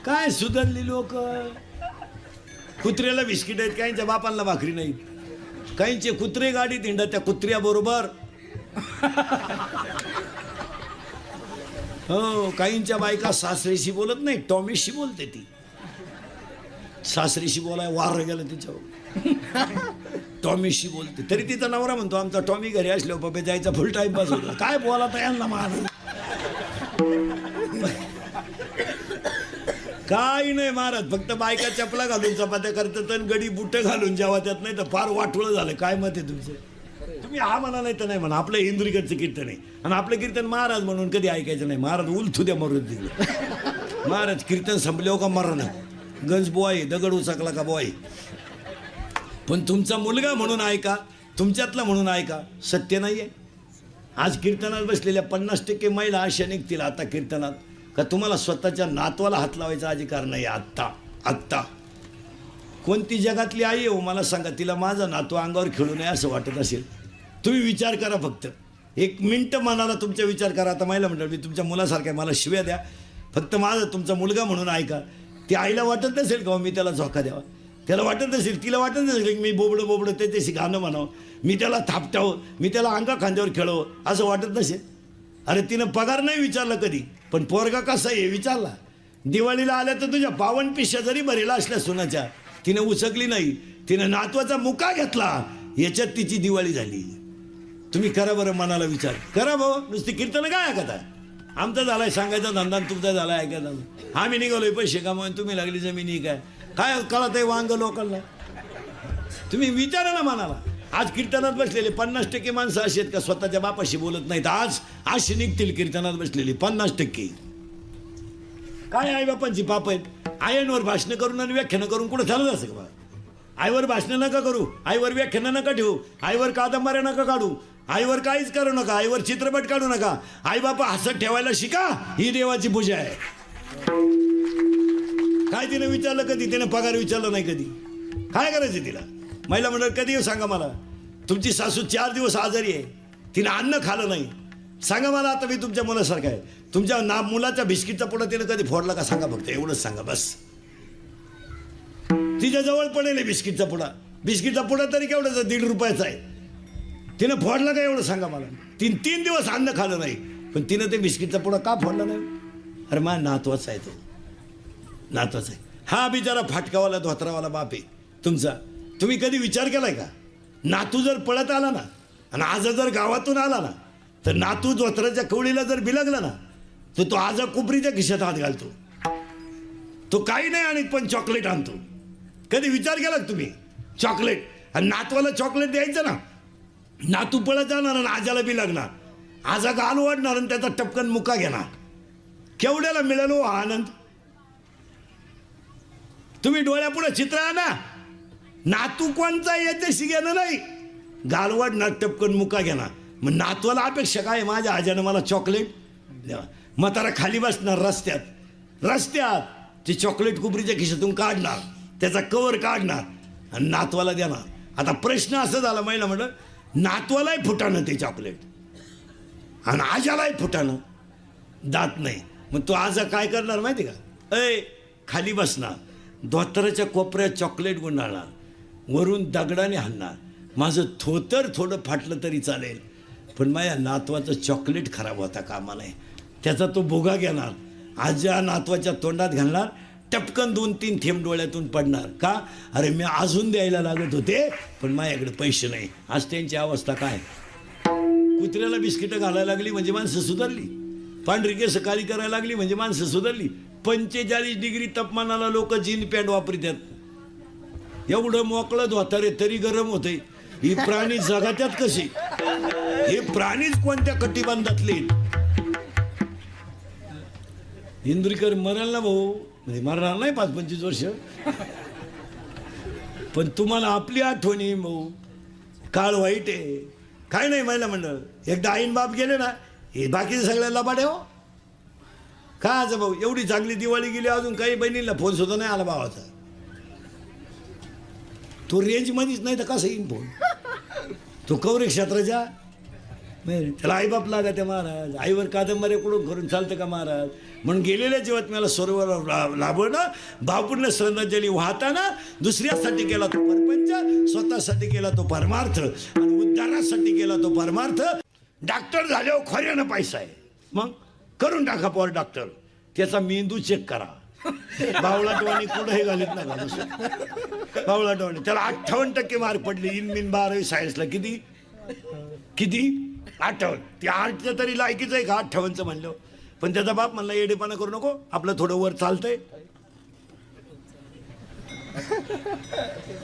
काय सुधारली लोक. कुत्र्याला बिस्किट आहेत, काहींच्या बापांना भाकरी नाही. काहींचे कुत्रे गाडीत हिंडत त्या कुत्र्या बरोबर. हो, काहींच्या बायका सासरीशी बोलत नाही, टॉमीशी बोलते ती. सासरीशी बोलाय वार गेलं तिच्यावर. टॉमीशी बोलते. तरी तिचा नवरा म्हणतो आमचा टॉमी घरी असल्यावर पप्पे जायचा फुल टाइम पास होतो. काय बोला तर यांना मार. काही नाही महाराज, फक्त बायका चपला घालून चपात्या करतात आणि गडी बुट घालून जेव्हा त्यात नाही तर फार वाटोळं झालं. काय मत आहे तुमचं? तुम्ही हा म्हणा नाही तर नाही म्हणा. आपलं इंद्रिकडचं कीर्तन आहे आणि आपलं कीर्तन महाराज म्हणून कधी ऐकायचं नाही. महाराज उलथू द्या मरून दिलं. महाराज कीर्तन संपल्यावर का मरण, गंज बोय दगड उचकला का बोय. पण तुमचा मुलगा म्हणून ऐका, तुमच्यातला म्हणून ऐका. सत्य नाही आहे. आज कीर्तनात बसलेल्या 50% महिला अशा निघतील आता कीर्तनात का तुम्हाला स्वतःच्या नातवाला हात लावायचा अधिकार नाही. आत्ता कोणती जगातली आई आहे हो मला सांगा, तिला माझा नातू अंगावर खेळू नये असं वाटत असेल? तुम्ही विचार करा, फक्त 1 मिनिट मनाला तुमचा विचार करा. आता महिला म्हणतात मी तुमच्या मुलासारखा आहे, मला शिव्या द्या, फक्त माझा तुमचा मुलगा म्हणून ऐका. ती आईला वाटत नसेल का मी त्याला झोका द्यावा? त्याला वाटत नसेल, तिला वाटत नसेल की मी बोबडं त्याच्याशी गाणं म्हणावं, मी त्याला थापटावं, मी त्याला अंगा खांद्यावर खेळावं असं वाटत नसेल? अरे तिनं पगार नाही विचारला कधी, पण पोरगा कसा आहे विचारला. दिवाळीला आल्या तर तुझ्या 52 पिशा जरी भरेला असल्या सोनाच्या तिनं उचकली नाही. तिनं नातवाचा मुका घेतला, याच्यात तिची दिवाळी झाली. तुम्ही करा बरं, मनाला विचार करा भाऊ. नुसती कीर्तन काय ऐकता? आमचा झालाय सांगायचा धंदा, तुमचा झालाय ऐकायचा. आम्ही निघालोय पैसे कमावून, तुम्ही लागली जमिनी काय कळत आहे वांग लोकांना? तुम्ही विचारा ना मनाला. आज कीर्तनात बसलेले 50% माणसं अशी आहेत का स्वतःच्या बापाशी बोलत नाहीत? आज अशी निघतील कीर्तनात बसलेली 50%. काय आई बापांची पाप आहेत? आयांवर भाषणं करून आणि व्याख्यानं करून कुठं झालं असं का? आईवर भाषणं नका करू, आईवर व्याख्यानं नका ठेवू, आईवर कादंबऱ्या नका काढू, आईवर काहीच करू नका, आईवर चित्रपट काढू नका. आई बापा हसत ठेवायला शिका, ही देवाची पूजा आहे. काय तिने विचारलं कधी? तिने पगार विचारला नाही कधी. काय करायचं तिला? महिला मंडळ कधी सांगा मला. तुमची सासू 4 दिवस आजारी आहे, तिनं अन्न खाल्लं नाही. सांगा मला आता मी तुमच्या मुलासारखा आहे. तुमच्या मुलाच्या बिस्किटचा पुडा तिनं कधी फोडला का सांगा फक्त, एवढंच सांगा बस. तिच्या जवळ पडेल बिस्किटचा पुडा. बिस्किटचा पुडा तरी केवढ्याचा? 1.5 रुपयाचा आहे. तिनं फोडला का एवढं सांगा मला. 3 दिवस अन्न खाल्लं नाही, पण तिनं ते बिस्किटचा पुडा का फोडला नाही? अरे माझा नातवाचा आहे तो, नातवाचा आहे. हा बिचारा फाटकावाला धोत्रावाला बाप आहे तुमचा. तुम्ही कधी विचार केलाय का? नातू जर पळत आला ना आणि आज जर गावातून आला ना तर नातू धोत्राच्या कवळीला जर बिलगला ना तर तो आज कोपरीच्या खिशात हात घालतो. तो काही नाही आणि पण चॉकलेट आणतो. कधी विचार केला तुम्ही? चॉकलेट. आणि नातवाला चॉकलेट द्यायचं ना, नातू पळत जाणार आणि आजाला बिलगणार, आजा गाल वाढणार आणि त्याचा टपकन मुका घेणार. केवढ्याला मिळालो हा आनंद? तुम्ही डोळ्यापुढे चित्र आणा. नातू कोणचा याच्याशी घेणं नाही, गालवाड ना टपकन मुका घेणार. मग नातवाला अपेक्षा काय? माझ्या आजानं मला चॉकलेट द्यावा. म्हातारा खाली बसणार रस्त्यात ते चॉकलेट कुबरीच्या खिशातून काढणार, त्याचा कवर काढणार आणि नातवाला देणार. आता प्रश्न असं झाला महिला म्हणलं, नातवालाही फुटाणं ते चॉकलेट आणि आजालाही फुटाणं, दात नाही. मग तो आजा काय करणार माहिती का? खाली बसणार, धोत्राच्या कोपऱ्यात चॉकलेट गुंडाळणार, वरून दगडाने हाणणार. माझं थोतर थोडं फाटलं तरी चालेल, पण माझ्या नातवाचं चॉकलेट खराब होता कामा नये. त्याचा तो भोगा घेणार, आजा नातवाच्या तोंडात घालणार, टपकन 2-3 थेंब डोळ्यातून पडणार. का? अरे मी अजून द्यायला लागत होते पण माझ्याकडे पैसे नाही. आज त्यांची अवस्था काय? कुत्र्याला बिस्किटं घालायला लागली म्हणजे माणसं सुधारली, पांढरी केस काळी करायला लागली म्हणजे माणसं सुधारली. 45 डिग्री तापमानाला लोक जीन पॅन्ट वापरतात. एवढं मोकळं धोतारे तरी गरम होते. ही प्राणी जगात्यात कशी? हे प्राणीच कोणत्या कटिबंधातले? इंद्रिकर मराल ना भाऊ, म्हणजे मरणार नाही 5-25 वर्ष, पण तुम्हाला आपली आठवण येईल भाऊ. काळ वाईट आहे. काय नाही महिला मंडळ, एकदा आईन बाप गेले ना हे बाकीचे सगळ्याला लबाडे हो. काय भाऊ एवढी चांगली दिवाळी गेली, अजून काही बहिणीला फोन सुद्धा नाही आला भावाचा. तो रेंज मध्येच नाही तर कसं येईन फोन? तो कवरे क्षेत्राच्या त्याला आईबाप लागत आहे महाराज. आईवर कादंबऱ्या कुठून करून चालतं का महाराज? म्हणून गेलेल्या जीवात्म्याला सरोवर लाभणं, भावपूर्ण श्रद्धांजली वाहताना दुसऱ्यासाठी केला तो परपंच, स्वतःसाठी केला तो परमार्थ आणि उद्धारासाठी केला तो परमार्थ. डॉक्टर झाल्यावर खऱ्यानं पैसा आहे. मग करून टाका पॉर डॉक्टर, त्याचा मेंदू चेक करा. बावळाटवाणी कुठेही घालीत नका नुसतं बावळाटवाणी. त्याला 58% मार्क पडले इन मिन 12वी सायन्सला. किती किती 58. ते 8चं तरी लायकीच आहे का 58चं म्हणलं. पण त्याचा बाप म्हणला येडेपणा करू नको, आपलं थोडं वर चालतंय.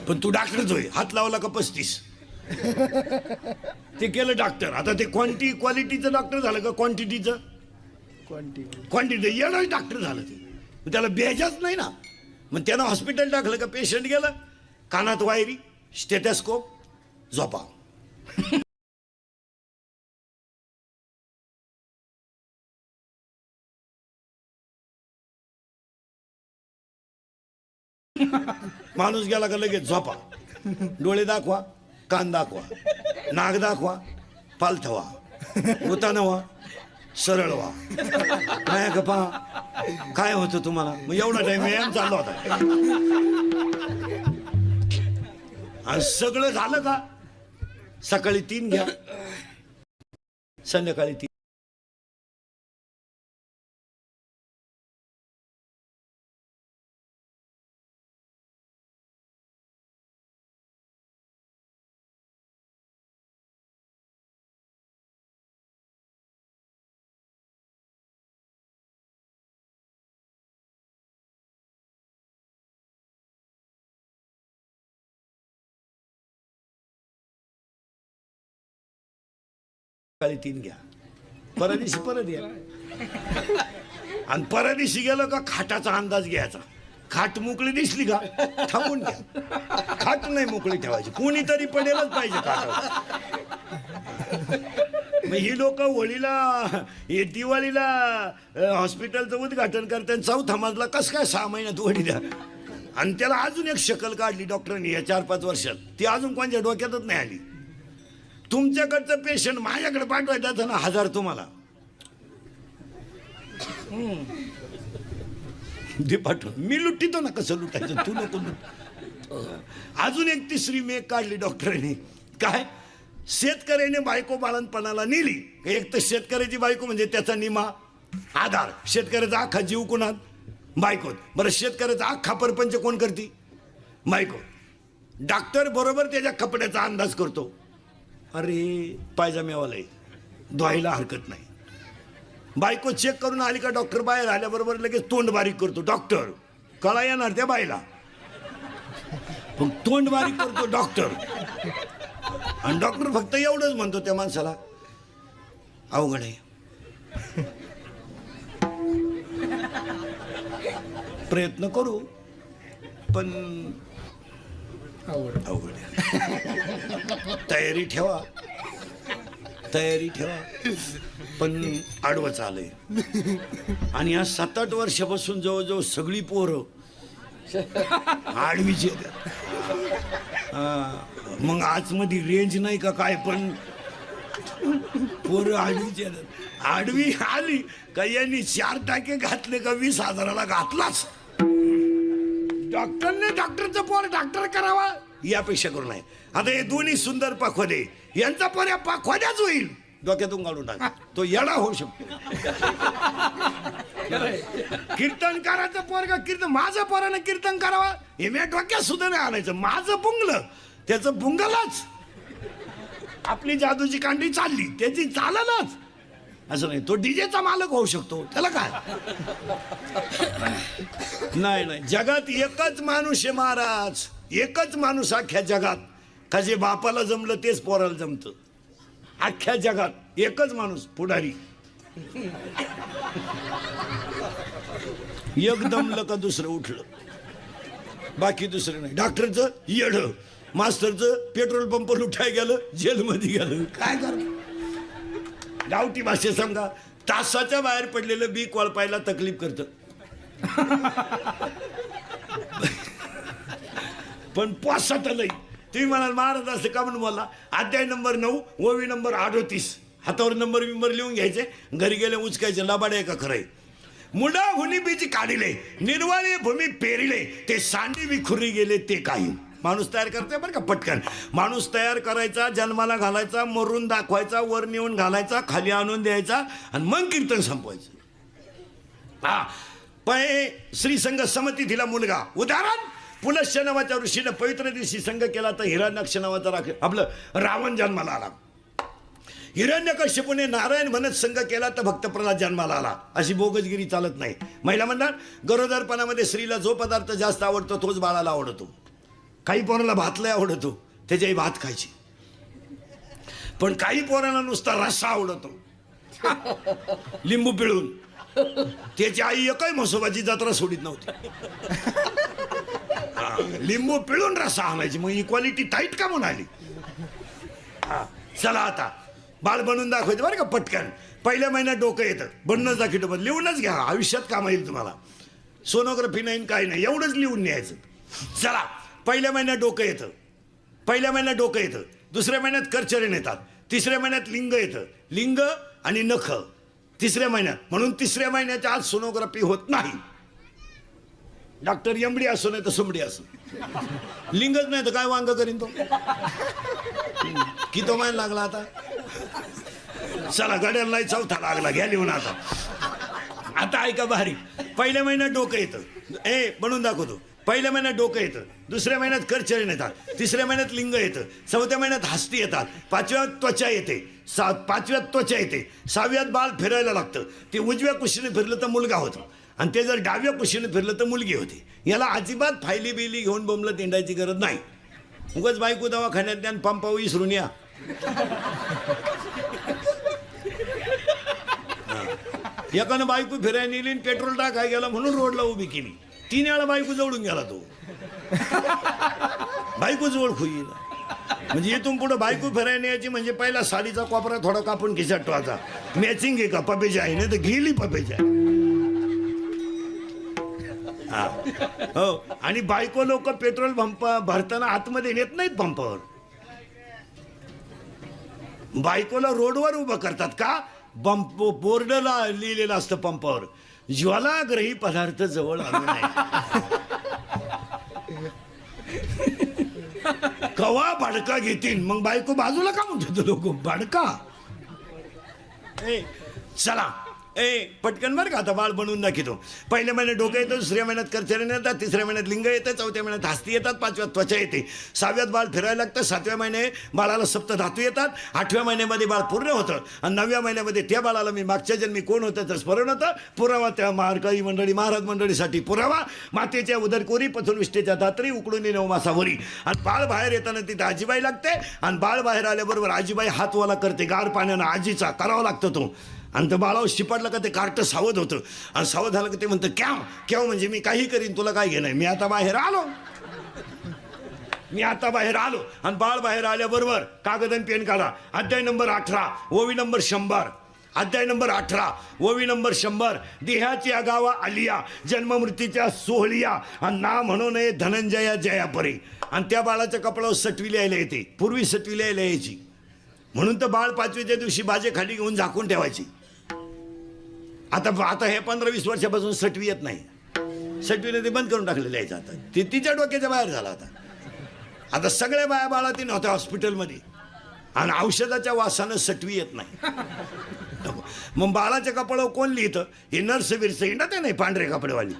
पण तू डॉक्टरच होय, हात लावला का 35. ते केलं डॉक्टर. आता ते क्वालिटीचं डॉक्टर झालं का क्वांटिटीचं? क्वांटिटी येणार डॉक्टर झालं ते. त्याला बेजाच नाही ना. मग त्यानं हॉस्पिटल टाकलं का पेशंट गेलं, कानात वायरी, स्टेथोस्कोप, झोपा. माणूस गेला का लगेच झोपा. डोळे दाखवा, कान दाखवा, नाक दाखवा, पालथ व्हा, उतानं व्हा, सरळ व्हा. नाही का पहा काय होतं तुम्हाला. मग एवढा टाइम व्यायाम चालला होता. आणि सगळं झालं का सकाळी 3 घ्या, संध्याकाळी 3. सकाळी 3 घ्या, परदिवशी परत या. आणि परदिवशी गेलं का खाटाचा अंदाज घ्यायचा. खाट मोकळी दिसली का थांबून घ्या. खाट नाही मोकळी ठेवायची, कोणीतरी पडेलच पाहिजे खाटावर. मग ही लोक होळीला दिवाळीला हॉस्पिटलचं उद्घाटन करतात, 4था मजला कस काय 6 महिन्यात वडी द्या. आणि त्याला अजून एक शकल काढली डॉक्टरांनी या 4-5 वर्षात. ती अजून कोणत्या डोक्यातच नाही आली. तुमच्याकडचं पेशंट माझ्याकडे पाठवायचं ना 1000 तुम्हाला दे पाठवून. मी लुटितो ना, कसं लुटायचं तू नको. अजून एक 3री मेक काढली डॉक्टरांनी. काय शेतकऱ्याने बायको बाळणपणाला नेली. एक तर शेतकऱ्याची बायको म्हणजे त्याचा निमा आधार. शेतकऱ्याचा अख्खा जीव कोणात? बायकोत. बरं शेतकऱ्याचा अख्खा परपंच कोण करते? बायको. डॉक्टर बरोबर त्याच्या कपड्याचा अंदाज करतो. अरे पायजाम्यावाला आहे, धुवायला हरकत नाही. बायको चेक करून आली का डॉक्टर बाहेर आल्याबरोबर लगेच तोंड बारीक करतो. डॉक्टर कळा येणार त्या बाईला, पण तोंड बारीक करतो डॉक्टर. आणि डॉक्टर फक्त एवढंच म्हणतो त्या माणसाला, अवघड आहे, प्रयत्न करू पण अवघड आहे. तयारी ठेवा पण आडवं चालय. आणि या 7-8 वर्षापासून जवळजवळ सगळी पोरं आडवीची येतात. मग आजमध्ये रेंज नाही का काय, पण पोरं आडवीची येतात. आडवी आली का यांनी 4 टाके घातले का 20,000ला घातलाच. डॉक्टरने डॉक्टरचं पोर डॉक्टर करावा यापेक्षा करू नये. आता हे दोन्ही सुंदर पाखोदे, यांचा पर्या पाखोद्याच होईल. डोक्यातून काढून टाका, तो येडा होऊ शकतो. कीर्तनकाराचं पोरगा कीर्तन, माझं पोरानं कीर्तन करावा हे मी डोक्यात सुद्धा नाही आणायचं. माझं बुंगलं त्याचं बुंगलाच. आपली जादूची कांडी चालली त्याची चाललंच असं नाही. तो डीजेचा मालक होऊ शकतो, त्याला काय. नाही जगात एकच माणूस आहे महाराज, एकच माणूस अख्ख्या जगात का जे बापाला जमलं तेच पोराला जमतं. अख्ख्या जगात एकच माणूस पुढारी. एक दमलं का दुसरं उठलं, बाकी दुसरं नाही. डॉक्टरचं येड, मास्तरचं पेट्रोल पंप लुटाय गेलं, जेलमध्ये गेलं. काय कर गावठी भाषेत सांगा, तासाच्या बाहेर पडलेलं बी वळपायला तकलीफ करतं. पण पोसात लई. तुम्ही म्हणाल महाराज असं का म्हणून बोलला. अध्याय नंबर 9 ओवी नंबर 38 हातावर नंबर लिहून घ्यायचे, घरी गेले उचकायचे. लबाड आहे का खरंय. मुडा हुनी बीज काढिले, निर्वाळी भूमी पेरिले, ते सांडी विखुरी गेले ते काही. माणूस तयार करतोय बरं का पटकन. माणूस तयार करायचा, जन्माला घालायचा, मरून दाखवायचा, वर नेऊन घालायचा, खाली आणून द्यायचा आणि मग कीर्तन संपवायचं. हा पै श्रीसंग समती तिला मुलगा. उदाहरण पुलश्च नावाच्या ऋषीनं पवित्र दिवशी संघ केला तर हिरण्याक्ष नावाचा आपलं रावण जन्माला आला. हिरण्यकश्यपूने नारायण म्हणत संघ केला तर भक्त प्रल्हाद जन्माला आला. अशी बोगसगिरी चालत नाही. महिला म्हणतात गरोदरपणामध्ये स्त्रीला जो पदार्थ जास्त आवडतो तोच बाळाला आवडतो. काही पोराला भात लय आवडतो, त्याच्याही भात खायची. पण काही पोरांना नुसता रस्सा आवडतो लिंबू पिळून. त्याची आई एकही म्हसोबाची जत्रा सोडित नव्हती. लिंबू पिळून रस्सा आणायची. मग इक्वालिटी टाईट का म्हणून आली. चला आता बाळ बनवून दाखवायचं बरं का पटकन. पहिल्या महिन्यात डोकं येतं, बनणंच दाखवतो. पण लिहूनच घ्या, आयुष्यात काम येईल तुम्हाला. सोनोग्राफी नाही काय नाही, एवढंच लिहून न्यायचं. चला पहिल्या महिन्यात डोकं येतं, पहिल्या महिन्यात डोकं येतं. दुसऱ्या महिन्यात करचरण येतात. तिसऱ्या महिन्यात लिंग येतं, लिंग आणि नख तिसऱ्या महिन्यात. म्हणून तिसऱ्या महिन्याच्या आज सोनोग्राफी होत नाही. डॉक्टर एमडी असो नाही तर सुमडी असो, लिंगच नाही तर काय वांग करीन तो. किती महिना लागला आता. चला गड्याला चौथा लागला, घ्या लिहून आता. आता ऐका भारी. पहिल्या महिन्यात डोकं येतं, बनवून दाखवतो. पहिल्या महिन्यात डोकं येतं, दुसऱ्या महिन्यात करचरण येतात, तिसऱ्या महिन्यात लिंग येतं, चौथ्या महिन्यात हस्ती येतात, पाचव्यात त्वचा येते, पाचव्यात त्वचा येते, सहाव्यात बाळ फिरायला लागतं. ते उजव्या कुशीने फिरलं तर मुलगा होतो आणि ते जर डाव्या कुशीने फिरलं तर मुलगी होते. याला अजिबात फायली बिली घेऊन बोंबलं तिंडायची गरज नाही. उगाच बायको दवाखान्यात द्या पंपावर विसरून या. एकानं बायको फिरायला नेली, पेट्रोल टाकाय गेला म्हणून रोडला उभी केली. 3 वेळा बायको जवळून गेला तो. बायको जवळ खुई. म्हणजे इथून पुढे बायको फिरायला न्यायची म्हणजे पहिला साडीचा कोपरा थोडा कापून खिशात ठेवायचा. मॅचिंग आहे का पपेची आहे, नाही तर गेली पपेची आहे. हो, आणि बायको लोक पेट्रोल पंप भरताना आतमध्ये नेत नाहीत पंपावर. बायकोला रोडवर उभं करतात का. बोर्डला लिहिलेलं असतं पंपावर, ज्वालाग्रही पदार्थ जवळ आणू नये. कवा भडका घेतील. मग बायको बाजूला का म्हणतो लोक भडका. चला पटकन बरं का. आता बाळ बनवून दाखवतो. पहिल्या महिन्यात डोकं येतं, दुसऱ्या महिन्यात करचरण येतात, तिसऱ्या महिन्यात लिंग येतं, चौथ्या महिन्यात हस्ती येतात, पाचव्यात त्वचा येते, सहाव्यात बाळ फिरायला लागतं, 7व्या महिने बाळाला सप्त धातू येतात, 8व्या महिन्यामध्ये बाळ पूर्ण होतं आणि 9व्या महिन्यामध्ये त्या बाळाला मी मागच्या जन्मी कोण होतं तर स्मरण होतं. पुरावा त्या मारकाई मंडळी महाराज मंडळीसाठी पुरावा. मातेच्या उदरकोरी पथुनिष्ठेच्या दात्री उकडून 9 मासावरी. आणि बाळ बाहेर येताना तिथे आजीबाई लागते आणि बाळ बाहेर आल्याबरोबर आजीबाई हातवाला करते गार पाण्यानं. आजीचा करावा लागतो तो. आणि तर बाळावर शिपाडलं का ते कार्ट सावध होतं आणि सावध झालं का ते म्हणतं क्याव क्याव म्हणजे मी काही करीन, तुला काय घेणं. मी आता बाहेर आलो, मी आता बाहेर आलो. आणि बाळ बाहेर आल्याबरोबर कागद आणि पेन काढा. अध्याय नंबर 18 ओवी नंबर 100. अध्याय नंबर 18 ओवी नंबर 100. देहाची आगावा आलिया जन्ममृत्यूच्या सोहळिया आणि ना म्हणू नये धनंजया जयापरी. आणि त्या बाळाच्या कपडावर सटवी लिहायला येते. पूर्वी सटवी लिहायला यायची म्हणून तर बाळ 5वीच्या दिवशी बाजे खाली घेऊन झाकून ठेवायची. आता हे 15-20 वर्षापासून सटवी येत नाही. सटवीने ते बंद करून टाकलेलं यायचं. आता ते तिच्या डोक्याच्या बाहेर झाला. आता सगळ्या बाया बाळातीन होत्या हॉस्पिटलमध्ये आणि औषधाच्या वासानं सटवी येत नाही. मग बाळाच्या कपड्यावर कोण लिहितं. हे नर्स बिर्स हिंडत नाही पांढरे कपडेवाली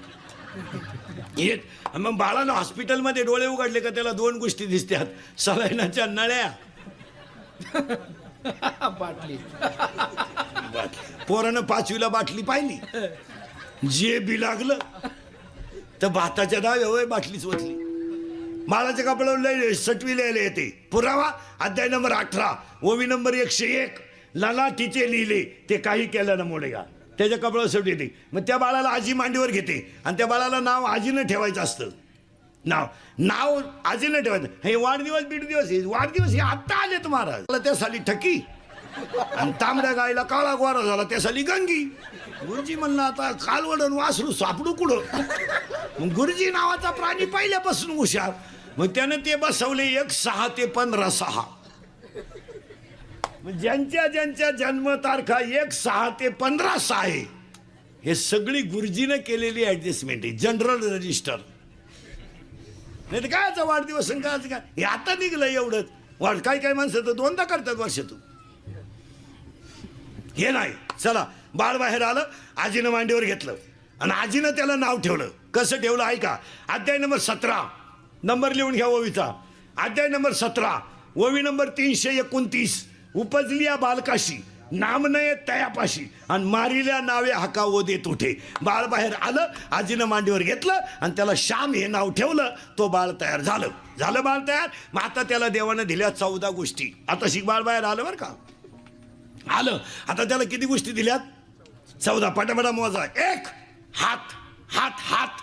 येत. मग बाळानं हॉस्पिटलमध्ये डोळे उघडले का त्याला 2 गोष्टी दिसतात, सलाईनाच्या नळ्या, बाटली. पोरानं 5वीला बाटली पाहिली, जे बी लागलं तर भाताच्या डाव्या बाटलीच ओतली. बाळाच्या कपड्यावर सटवी लिहायला येते. पुरावा अध्याय नंबर 18 ओवी नंबर 101. ललाटीचे लिहिले ते काही केलं ना मोडेगा. त्याच्या कपड्यावर सटवी येते. मग त्या बाळाला आजी मांडीवर घेते आणि त्या बाळाला नाव आजीनं ठेवायचं असतं. नाव आजीनं ठेवायचं. हे वाढदिवस बिडदिवस हे वाढदिवस हे आत्ता आले तुम्हाला. त्या साली ठकी आणि तांबड्या गायला काळा गोरा झाला त्या साली गंगी. गुरुजी म्हणलं आता कालवडून वासरू सापडू कुठं. मग गुरुजी नावाचा प्राणी पहिल्यापासून हुशार. मग त्यानं ते बसवले 1-6 ते 15-6. ज्यांच्या ज्यांच्या जन्मतारखा 1-6 ते 15-6 आहे. हे सगळी गुरुजीनं केलेली ऍडजस्टमेंट आहे. General register. नाही तर काय वाढदिवस काय हे आता निघलं एवढंच. काही काही माणसं तर 2दा करतात वर्षातून. हे नाही. चला बाळ बाहेर आलं, आजीनं मांडीवर घेतलं आणि आजीनं त्याला नाव ठेवलं. कसं ठेवलं ऐका. अध्याय नंबर 17, नंबर लिहून घ्या ओवीचा. अध्याय नंबर 17, ओवी नंबर 329. उपजली या बालकाशी, नाम नये तयापाशी, आणि मारिल्या नावे हाकावो देत उठे. बाळ बाहेर आलं, आजीनं मांडीवर घेतलं आणि त्याला श्याम हे नाव ठेवलं. तो बाळ तयार झालं बाळ तयार. मग आता त्याला देवानं दिल्या 14 गोष्टी. आता शिक बाळ बाहेर आलं बरं का, आलं. आता त्याला किती गोष्टी दिल्यात? 14. पटापटा मोजा. 1 हात, हात हात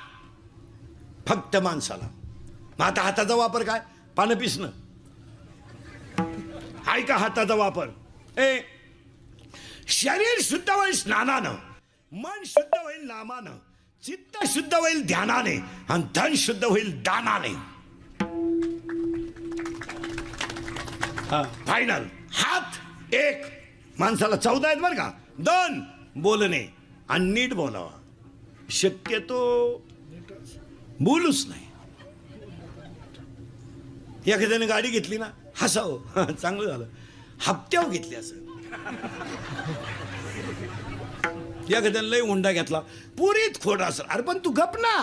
फक्त माणसाला. मग आता हाताचा वापर काय? पानं पिसणं. ऐका हाताचा वापर. शरीर शुद्ध होईल स्नानानं, मन शुद्ध होईल नामानं, चित्त शुद्ध होईल ध्यानाने, आणि धन शुद्ध होईल दानाने. फायनल. हात 1 माणसाला 14 आहेत बरं का. 2 बोलणे, आणि नीट बोलावा. शक्यतो बोलूच नाही. एखाद्याने गाडी घेतली ना, हसावं, चांगलं झालं. हप्त्यावर घेतली असं. एखाद्याने लय हुंडा घेतला, पुरीत खोड असेल. अरे पण तू गप ना.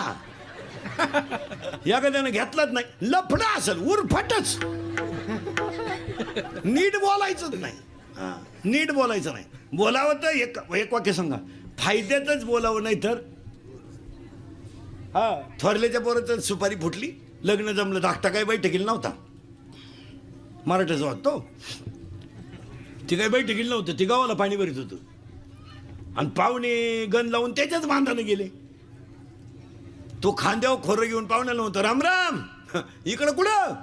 एखाद्याने घेतलाच नाही, लफडा असेल, उरफटच. नीट बोलायचंच नाही. नीट बोलायचं नाही. बोलावं तर एक वाक्य सांगा, फायद्यातच बोलावं. नाही तर थोरल्याच्या पोराचं सुपारी फुटली, लग्न जमलं, धाकटा काही बैठकीला नव्हता. मराठ्याचा वाटतो. ती काही बैठकीला नव्हतं, ती गावाला पाणी भरीत होतं. आणि पाहुणे गण लावून त्याच्याच बांधाने गेले. तो खांद्यावर खोरं घेऊन पाहुण्याला नव्हतं, राम राम इकडं कुठं.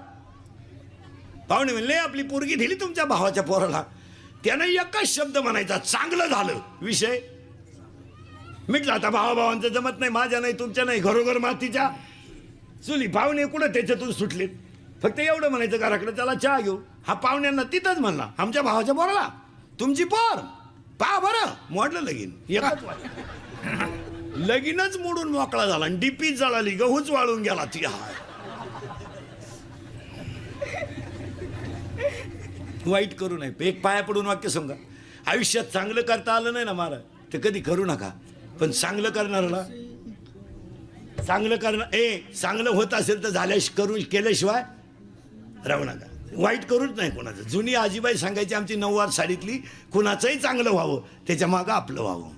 पाहुणे म्हणले आपली पोरगी दिली तुमच्या भावाच्या पोराला. त्यानं एकच शब्द म्हणायचा, चांगलं झालं. विषय मिटला. आता भावाभावांचं जमत नाही, माझ्या नाही, तुमच्या नाही, घरोघर मातीच्या चुली. पाहुणे कुठं त्याच्यातून सुटलेत. फक्त एवढं म्हणायचं घराकडे, त्याला चहा घेऊ. हा पाहुण्यांना तिथंच म्हणला, आमच्या भावाच्या पोराला तुमची पोर पहा बरं. मोडलं लगीन. लगीनच मोडून मोकळा झाला. आणि डीपी जळाली, गहूच वाळून गेला. ती वाईट करू नये. एक पाया पडून वाक्य सांगा. आयुष्यात चांगलं करता आलं नाही ना मला, ते कधी करू नका. पण चांगलं करणाऱ्याला चांगलं होत असेल तर केल्याशिवाय राहू नका. वाईट करूच नाही कोणाचं. जुनी आजीबाई सांगायची आमची 9वार साडीतली, कुणाचंही चांगलं व्हावं, त्याच्या मागं आपलं व्हावं.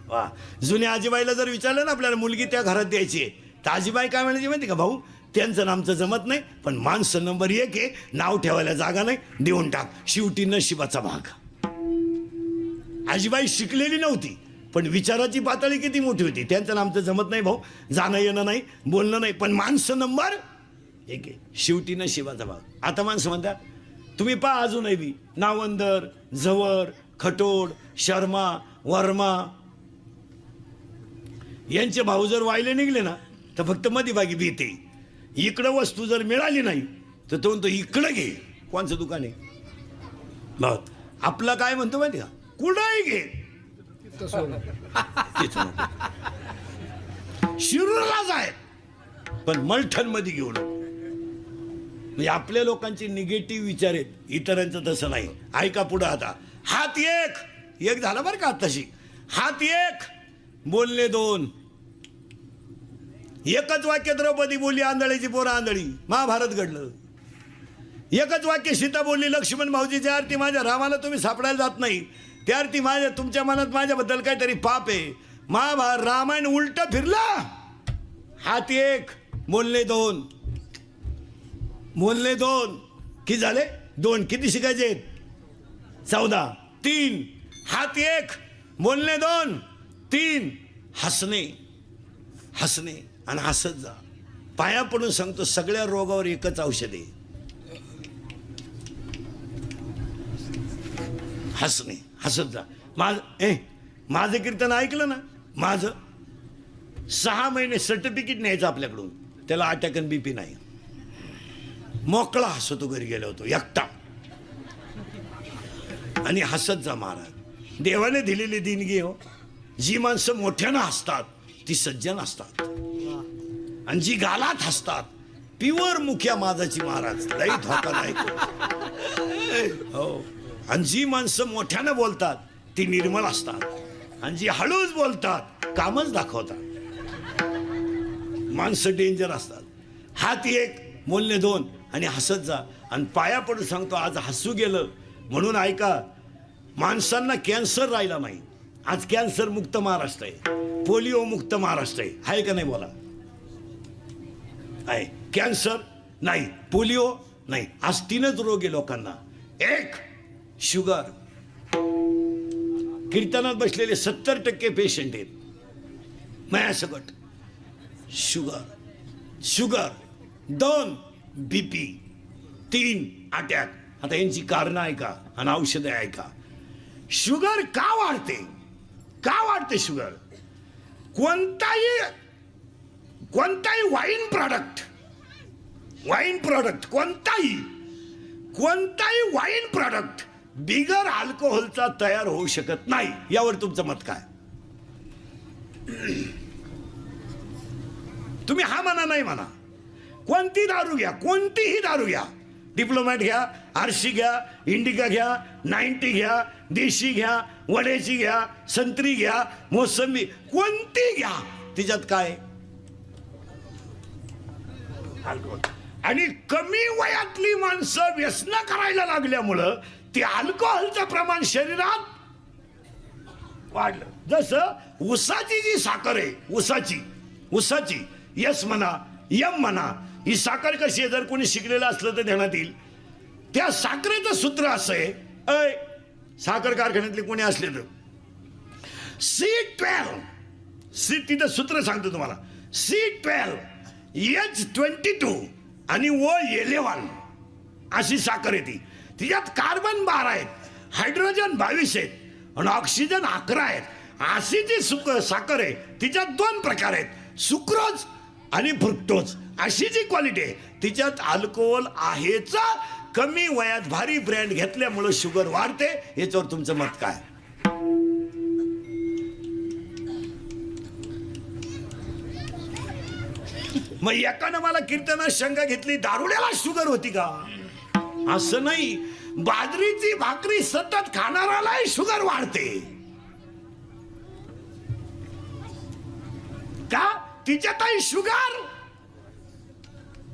वा. जुन्या आजीबाईला जर विचारलं ना आपल्याला मुलगी त्या घरात द्यायची आहे, तर आजीबाई काय म्हणायची माहिती का, भाऊ त्यांचं नामचं जमत नाही, पण माणसं नंबर 1 आहे, नाव ठेवायला जागा नाही, देऊन टाक, शेवटी नशिबाचा भाग. आजीबाई शिकलेली नव्हती, पण विचाराची पातळी किती मोठी होती. त्यांचं नामचं जमत नाही भाऊ, जाणं येणं नाही, बोलणं नाही, पण माणसं नंबर 1 आहे, शेवटी नशिबाचा भाग. आता माणसं म्हणतात तुम्ही पहा अजूनही बी नावंदर, झवर, खटोड, शर्मा, वर्मा यांचे भाऊ जर वायले निघले ना, तर फक्त मधीभागी भीते. इकडं वस्तू जर मिळाली नाही तर तो म्हणतो इकडं घे. कोणचं दुकान आहे भाऊ? आपला काय म्हणतो माहिती का, कुठंही घे. शिरूरला जाय, पण मलठण मध्ये घेऊ नको. म्हणजे आपल्या लोकांचे निगेटिव्ह विचार आहेत, इतरांचं तसं नाही. ऐका पुढं आता. हात एक झाला बरं का तशी. हात 1 बोलणे 2. एकच वाक्य द्रौपदी बोलली, आंधळीची पोरं आंधळी, महाभारत घडलं. एकच वाक्य सीता बोलली, लक्ष्मण भाऊजीची आरती माझ्या रामाला तुम्ही सापडायला जात नाही, त्या आरती माझ्या तुमच्या मनात माझ्याबद्दल काहीतरी पाप आहे. महाभारत रामायण उलट फिरला. हात 1 बोलणे 2. बोलणे 2 किती झाले? 2. किती शिकायचे? 14. 3 हात 1 बोलणे 2. 3 हसणे आणि हसत जा. पाया पडून सांगतो, सगळ्या रोगावर एकच औषध आहे, हसणे. हसत जा. माझं कीर्तन ऐकलं ना, माझं 6 महिने सर्टिफिकेट न्यायचं आपल्याकडून, त्याला अटॅक आणि BP नाही. मोकळा हसतो घरी गेलो होतो एकटा. आणि हसत जा महाराज. देवाने दिलेली देणगी हो. जी माणसं मोठ्यानं हसतात ती सज्जन असतात, आणि जी गालात हसतात प्युअर मुख्या माझाची महाराज, लई धोकादायक हो. आणि जी माणसं मोठ्यानं बोलतात ती निर्मळ असतात. आणि जी हळूच बोलतात कामच दाखवतात. माणसं डेंजर असतात. हात एक बोलणे दोन आणि हसत जा. आणि पाया पडून सांगतो आज हसू गेलं म्हणून ऐका, माणसांना कॅन्सर राहिला नाही. आज कॅन्सर मुक्त महाराष्ट्र आहे, पोलिओ मुक्त महाराष्ट्र आहे का नाही बोला? आहे. कॅन्सर नाही, पोलिओ नाही. आज 3च रोग आहे लोकांना. एक शुगर. कीर्तनात बसलेले 70% पेशंट आहेत माझ्यासकट. Sugar 2 BP 3 attack. आता यांची कारणं ऐका आणि औषधं ऐका. शुगर का वाढते शुगर? कोणताही वाईन प्रॉडक्ट कोणताही वाईन प्रॉडक्ट बिगर अल्कोहोलचा तयार होऊ शकत नाही. यावर तुमचं मत काय? तुम्ही हा म्हणा नाही म्हणा. कोणतीही दारू घ्या, डिप्लोमॅट घ्या, आरशी घ्या, इंडिका घ्या, 90 घ्या, देशी घ्या, वड्याची घ्या, संत्री घ्या, मोसंबी, कोणती घ्या, तिच्यात काय? आणि कमी वयातली माणसं व्यसन करायला लागल्यामुळं ते अल्कोहोलचं प्रमाण शरीरात वाढलं. जसं ऊसाची जी साखर आहे, ऊसाची यस म्हणा यम म्हणा, ही साखर कशी आहे जर कोणी शिकलेलं असलं तर ध्यानात येईल. त्या साखरेचं सूत्र असं आहे, साखर कारखान्यातले कोणी असले तर C12 तिथं सूत्र सांगतो तुम्हाला. C12 H22 आणि O11 अशी साखर आहे ती. तिच्यात कार्बन 12 आहेत, हायड्रोजन 22 आहेत आणि ऑक्सिजन 11 आहेत. अशी जी साखर आहे तिच्यात 2 प्रकार आहेत, सुक्रोज आणि फ्रुक्टोज. अशी जी क्वालिटी आहे तिच्यात अल्कोहोल आहेच. कमी वयात भारी ब्रँड घेतल्यामुळे शुगर वाढते. याच्यावर तुमचं मत काय? मग एकानं मला कीर्तनात शंका घेतली, दारुड्याला शुगर होती का? असं नाही. बाजरीची भाकरी सतत खाणारालाही शुगर वाढते का? तिच्यातही शुगर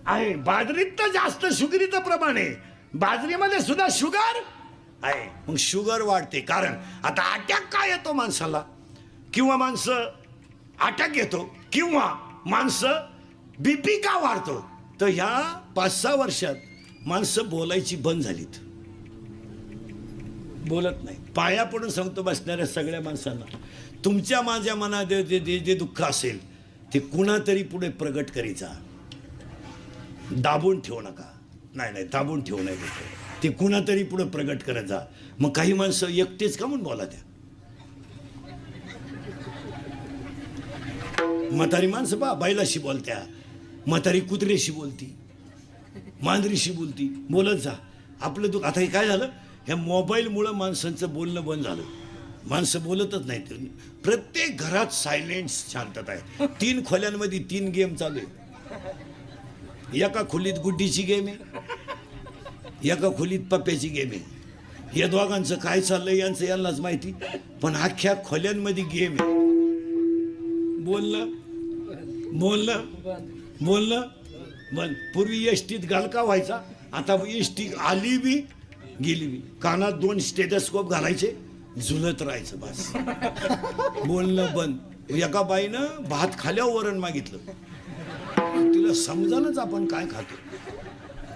आहे. बाजरीत तर जास्त शुगरीचं प्रमाण आहे, बाजरीमध्ये सुद्धा शुगर आहे. मग शुगर वाढते. कारण आता अटॅक का येतो माणसाला, किंवा माणसं अटॅक येतो, किंवा माणसं BP का वाढतो? तर ह्या 5-6 वर्षात माणसं बोलायची बंद झालीत, बोलत नाही. पाया पडून सांगतो बसणाऱ्या सगळ्या माणसांना, तुमच्या माझ्या मनात जे दुःख असेल ते कुणातरी पुढे प्रगट करीचा. दाबून ठेवू नका. नाही दाबून ठेवू नये. ते कुणातरी पुढे प्रगट करत जा. मग काही माणसं एकटेच का म्हणून बोला त्या. म्हातारी माणसं पहा बैलाशी बोलत्या, म्हातारी कुत्र्याशी बोलती, मांजरीशी बोलती. बोलत जा. आपलं दुःख आता हे काय झालं, ह्या मोबाईलमुळं माणसांचं बोलणं बंद झालं. माणसं बोलतच नाहीत. प्रत्येक घरात सायलेंट शांतता आहे. 3 खोल्यांमध्ये 3 गेम चालू आहे. एका खोलीत गुड्डीची गेम आहे, एका खोलीत पप्प्याची गेम आहे. या दोघांचं काय चाललंय यांनाच माहिती. पण अख्ख्या खोल्यांमध्ये गेम आहे. बोलणं बंद. पूर्वी एसटीत गालका व्हायचा, आता एसटी आली बी गेली बी. कानात 2 स्टेथोस्कोप घालायचे, झुलत राहायचं बस. बोलणं बंद. एका बाईनं भात खाल्यावर वरण मागितलं, तिला समजानच आपण काय खातो.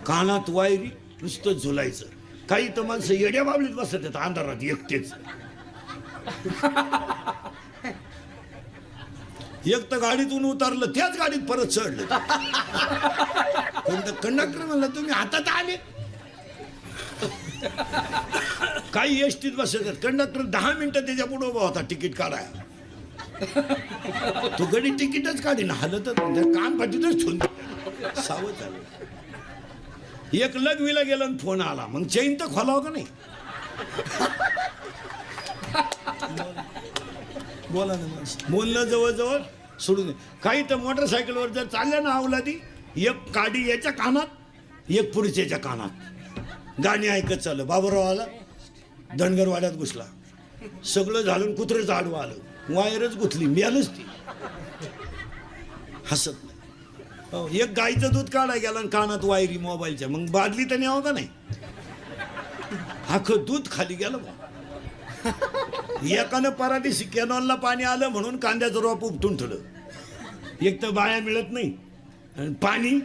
कानात वायरी, नुसतं झुलायचं. काही तर माणसं येड्या बाबलीत बसत आहेत अंधारात एकटेच. एक तर गाडीतून उतरलं, त्याच गाडीत परत चढलं. कंडक्टर म्हणलं तुम्ही हातात आले. काही एसटीत बसत आहेत, कंडक्टर 10 मिनिटं त्याच्या पुढे उभा होता तिकीट काढायला. तो गडी तिकीटच काढीन, हलतच कान पाठीतच ठेवून सावध झालं. एक लग्वीला गेला आणि फोन आला, मग चैन तर खोलावं का नाही. बोला ना. बोलणं जवळजवळ सोडून. काही तर मोटरसायकलवर जर चालल्या ना अवलादी, एक काडी याच्या कानात, एक पुढच्याच्या कानात, गाणी ऐकत चाललं. बाबूराव आला, धनगरवाड्यात घुसला. सगळं झालं कुत्रंच आडवं आलं, वायरच गुथली, मिळालंच ती. हसत नाही. हो, एक गाईचं दूध काढायला गेलं आणि कानात वायरी मोबाईलच्या, मग बादली तर न्यावं का नाही? अख्खं दूध खाली गेलं बा. एकानं पराठीशी कॅनॉलला पाणी आलं म्हणून कांद्याचं रोप उपटून ठेवलं. एक तर बाया मिळत नाही आणि पाणी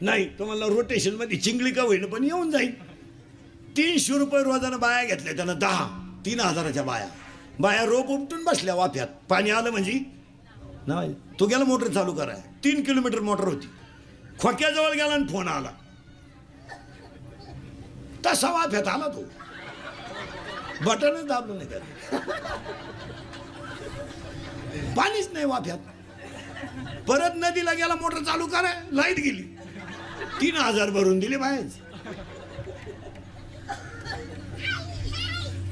नाही, तुम्हाला रोटेशन मध्ये चिंगळी का होईन पण येऊन जाईल. 300 रुपये रोजानं बाया घेतल्या त्यानं, 3,000च्या बाया रोप उपटून बसल्या वाफ्यात. पाणी आलं म्हणजे नाही, तो गेला मोटर चालू कराय. 3 किलोमीटर मोटर होती, खोक्याजवळ गेला आणि फोन आला. तसा वाफ्यात आला तो, बटनच दाबलं नाही त्याने, पाणीच नाही वाफ्यात. परत नदीला गेला मोटर चालू कराय, लाईट गेली. 3,000 भरून दिले बाहेर.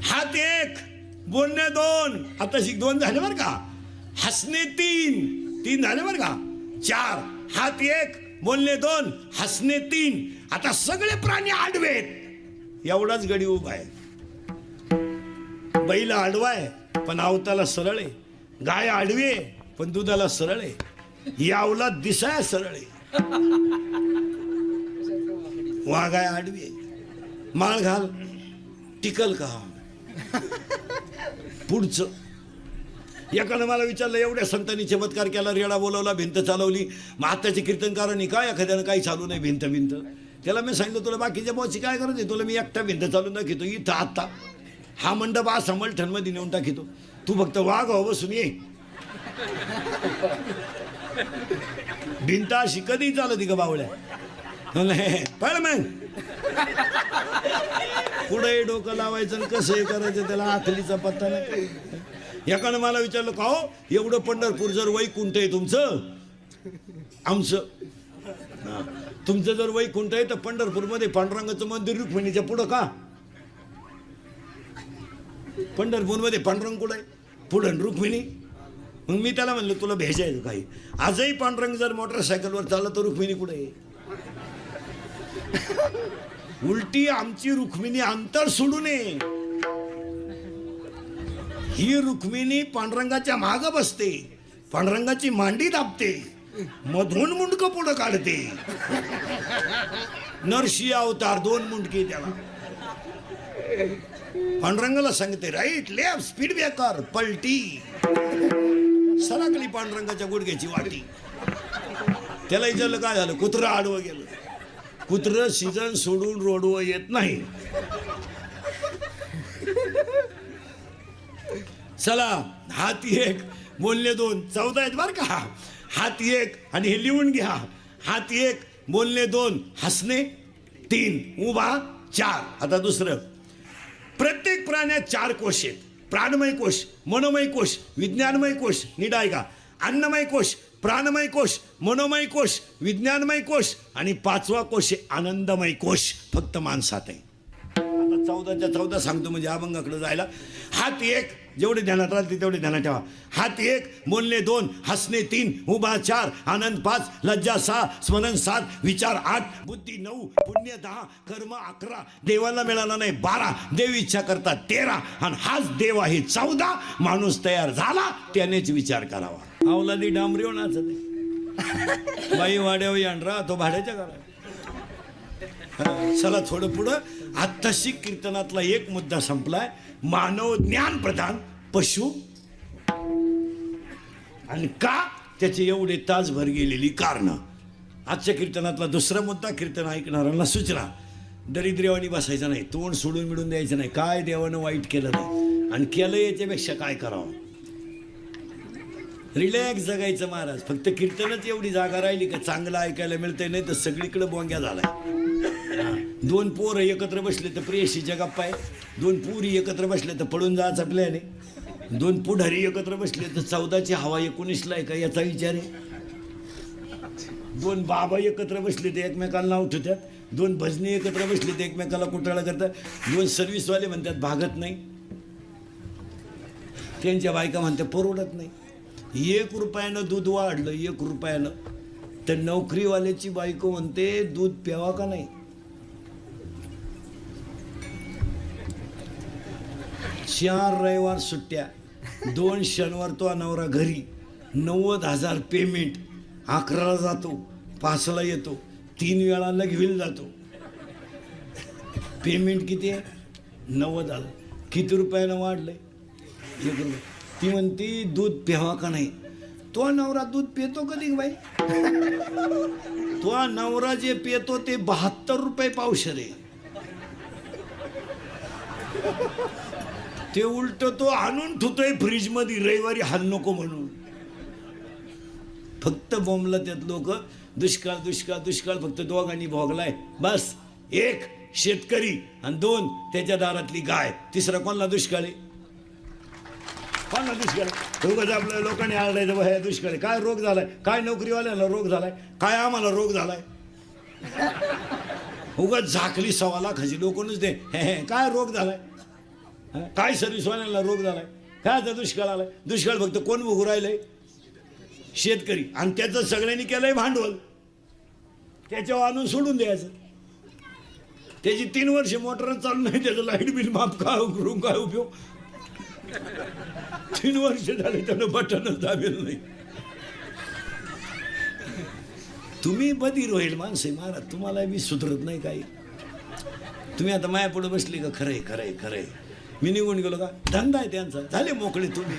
हात एक, बोलणे 2, आता शिक 2 झाले बरं का. हसणे 3 झाले बरं का. 4, हात 1, बोलणे 2, हसणे 3. आता सगळे प्राणी आडवेत, एवढाच गडी उभा आहे. बैल आडवाय पण आवताला सरळ आहे, गाय आडवी आहे पण दुधाला सरळ आहे, यावला दिसाय सरळ आहे. वाघाय आडवी आहे, माळ घाल टिकल का? पुढचं एकानं मला विचारलं, एवढ्या संतांनी चमत्कार केला, रेडा बोलवला, भिंत चालवली, मग आत्ताचे कीर्तनकारांनी काय एखाद्यानं काही चालू नाही भिंत. त्याला मी सांगितलं, तुला बाकीच्या बॉसची काय गरज आहे? तुला मी एकटा भिंत चालून दाखवतो इथं आता. हा मंडप असा मलठणमध्ये नेऊन टाकितो, तू फक्त वाघ हो बसून ये. भिंत अशी कधी चालत का बावळ्या? पळ मग पुढे डोकं लावायचं आणि कसं हे करायचं, त्याला आखलीचा पत्ता नाही. एकानं मला विचारलं, का हो एवढं पंढरपूर जर वैकुंठ आहे तुमचं, आमचं तुमचं जर वैकुंठ आहे तर पंढरपूरमध्ये पांडुरंगाचं मंदिर रुक्मिणीच्या पुढं का? पंढरपूरमध्ये पांडुरंग कुठं आहे, पुढं रुक्मिणी. मग मी त्याला म्हणलं, तुला भेजायचं काही? आजही पांडुरंग जर मोटरसायकलवर चालला तर रुक्मिणी कुठे आहे? उलटी आमची रुक्मिणी अंतर सोडू नये. ही रुक्मिणी पांडुरंगाच्या माग बसते, पांडुरंगाची मांडी दाबते, मधून मुंडकं पुढं काढते. नरशी अवतार 2 मुंडके त्याला. पांडुरंगाला सांगते राईट लेफ्ट स्पीड ब्रेकर, पलटी सरकली पांडुरंगाच्या गुडघ्याची वाटी. त्याला विचारलं काय झालं? कुत्रं आडवं गेलं. कुत्रं सीझन सोडून रोडवर येत नाही. चला, हात 1, बोलणे 2, 14 आहेत बरं का. हात 1 आणि हे लिहून घ्या. हात 1, बोलणे 2, हसणे 3, उभा 4. आता दुसरं, प्रत्येक प्राण्यात 4 कोश आहेत. प्राणमय कोश, मनोमय कोश, विज्ञानमय कोश, नीट आहे का? अन्नमय कोश, प्राणमय कोश, मनोमय कोश, विज्ञानमय कोश आणि 5वा कोश आहे आनंदमय कोश. फक्त माणसात आहे. आता 14च्या 14 सांगतो म्हणजे अभंगाकडे जायला. हात 1, जेवढे ध्यानात राहते तेवढे ध्यानात ठेवा. हात 1, बोलणे 2, हसणे 3, उभा 4, आनंद 5, लज्जा 6, स्मरण 7, विचार 8, बुद्धी 9, पुण्य 10, कर्म 11, देवाला मिळाला नाही 12, देव इच्छा करतात 13 आणि हाच देव आहे 14. माणूस तयार झाला त्यानेच विचार करावा. अवलादी डांबरी होणार बाई वाड्यावर यांडरा तो भाड्याच्या घरात. चला थोडं पुढं. आत्ताशी कीर्तनातला एक मुद्दा संपलाय, मानव ज्ञान प्रधान, पशु. आणि का त्याचे एवढे तासभर गेलेली कारण. आजच्या कीर्तनातला दुसरा मुद्दा, कीर्तन ऐकणाऱ्यांना सूचना, दरिद्र्यवानी बसायचं नाही, तोंड सोडून मिळून द्यायचं नाही. काय देवानं वाईट केलं नाही आणि केलं याच्यापेक्षा काय करावं. रिलॅक्स जगायचं महाराज. फक्त कीर्तनच एवढी जागा राहिली का चांगलं ऐकायला मिळतंय, नाही तर सगळीकडे बोंग्या झालाय. 2 पोरं एकत्र बसले तर प्रेयशीच्या गप्पा आहे, 2 पुरी एकत्र बसले तर पळून जायचा प्लॅन आहे, 2 पुढारी एकत्र बसले तर 14ची हवा 19ला आहे का याचा विचार आहे, 2 बाबा एकत्र बसले तर एकमेकाला नाव ठेवतात, 2 भजनी एकत्र बसले तर एकमेकाला कुटाळा करतात, 2 सर्व्हिसवाले म्हणतात भागत नाही, त्यांच्या बायका म्हणतात परवडत नाही. 1 रुपयानं दूध वाढलं 1 रुपयानं तर नोकरीवाल्याची बायको म्हणते दूध प्यावा का नाही. 4 रविवार सुट्ट्या, 2 शनिवार तो नवरा घरी, 90,000 पेमेंट, 11ला जातो, 5ला येतो, 3 वेळा लगविल जातो. पेमेंट किती आहे? 90,000. किती रुपयानं वाढलंय? 1 रुपये. ती म्हणती दूध प्यावा का नाही. तो नवरा दूध पितो कधी बाई? तो नवरा जे पितो ते 72 रुपये पावशेर आहे. ते उलट तो आणून ठेवतोय फ्रीज मध्ये रविवारी हाल नको म्हणून. फक्त बोंबला त्यात लोक दुष्काळ दुष्काळ दुष्काळ फक्त दोघांनी भोगलाय बस. 1 शेतकरी आणि 2 त्याच्या दारातली गाय. तिसरा कोणला दुष्काळ आहे? कोणला दुष्काळ? उगाच आपल्या लोकांनी आरडायचं बा हे दुष्काळ आहे. काय रोग झालाय? काय नोकरीवाल्याला रोग झालाय? काय आम्हाला रोग झालाय? उगाच झाकली 1.25 लाखाची लोकच दे काय रोग झालाय? काय सर्व्हिसवाल्यांना रोग झालाय? काय आता दुष्काळ आलाय? दुष्काळ फक्त कोण भोगू राहिलंय? शेतकरी. आणि त्याचं सगळ्यांनी केलंय भांडवल. त्याच्यावर आणून सोडून द्यायचं. त्याची 3 वर्ष मोटर चालू नाही, त्याचं लाईट बिल माफ करून काय उपयोग? 3 वर्ष झाले त्यानं बटनच दाबेल नाही. तुम्ही बधीर होईल माणसे महाराज, तुम्हाला मी सुधरत नाही काही. तुम्ही आता माया पुढे बसली का? खरंय खरंय खरंय. मी निघून गेलो का? धंदा आहे त्यांचा, झाले मोकळे. तुम्ही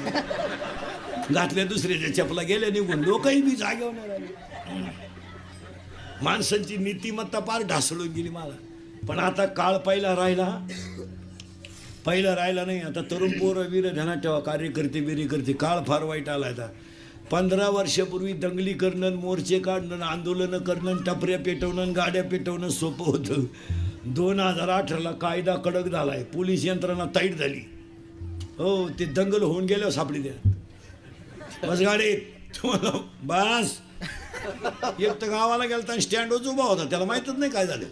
घातल्या दुसऱ्याच्या चपला गेल्या निघून, लोकही मी जागेवर आले. माणसांची नीतिमत्ता पार ढासळून गेली मला. पण आता काळ पहिला राहिला नाही. आता तरुण पोरं वीर ध्यानात ठेवा, कार्यकर्ते बिरीकर्ते. काळ फार वाईट आला आता. 15 वर्षापूर्वी दंगली करणं, मोर्चे काढणं, आंदोलनं करणं, टपऱ्या पेटवणं, गाड्या पेटवणं सोपं होतं. 2018ला कायदा कडक झालाय, पोलीस यंत्रणा टाईट झाली. हो, ते दंगल होऊन गेल्यावर सापडी द्या बस गाडीत तुम्हाला. बस एक तर गावाला गेलता स्टँडवरच उभा होता, त्याला माहीतच नाही काय झालं.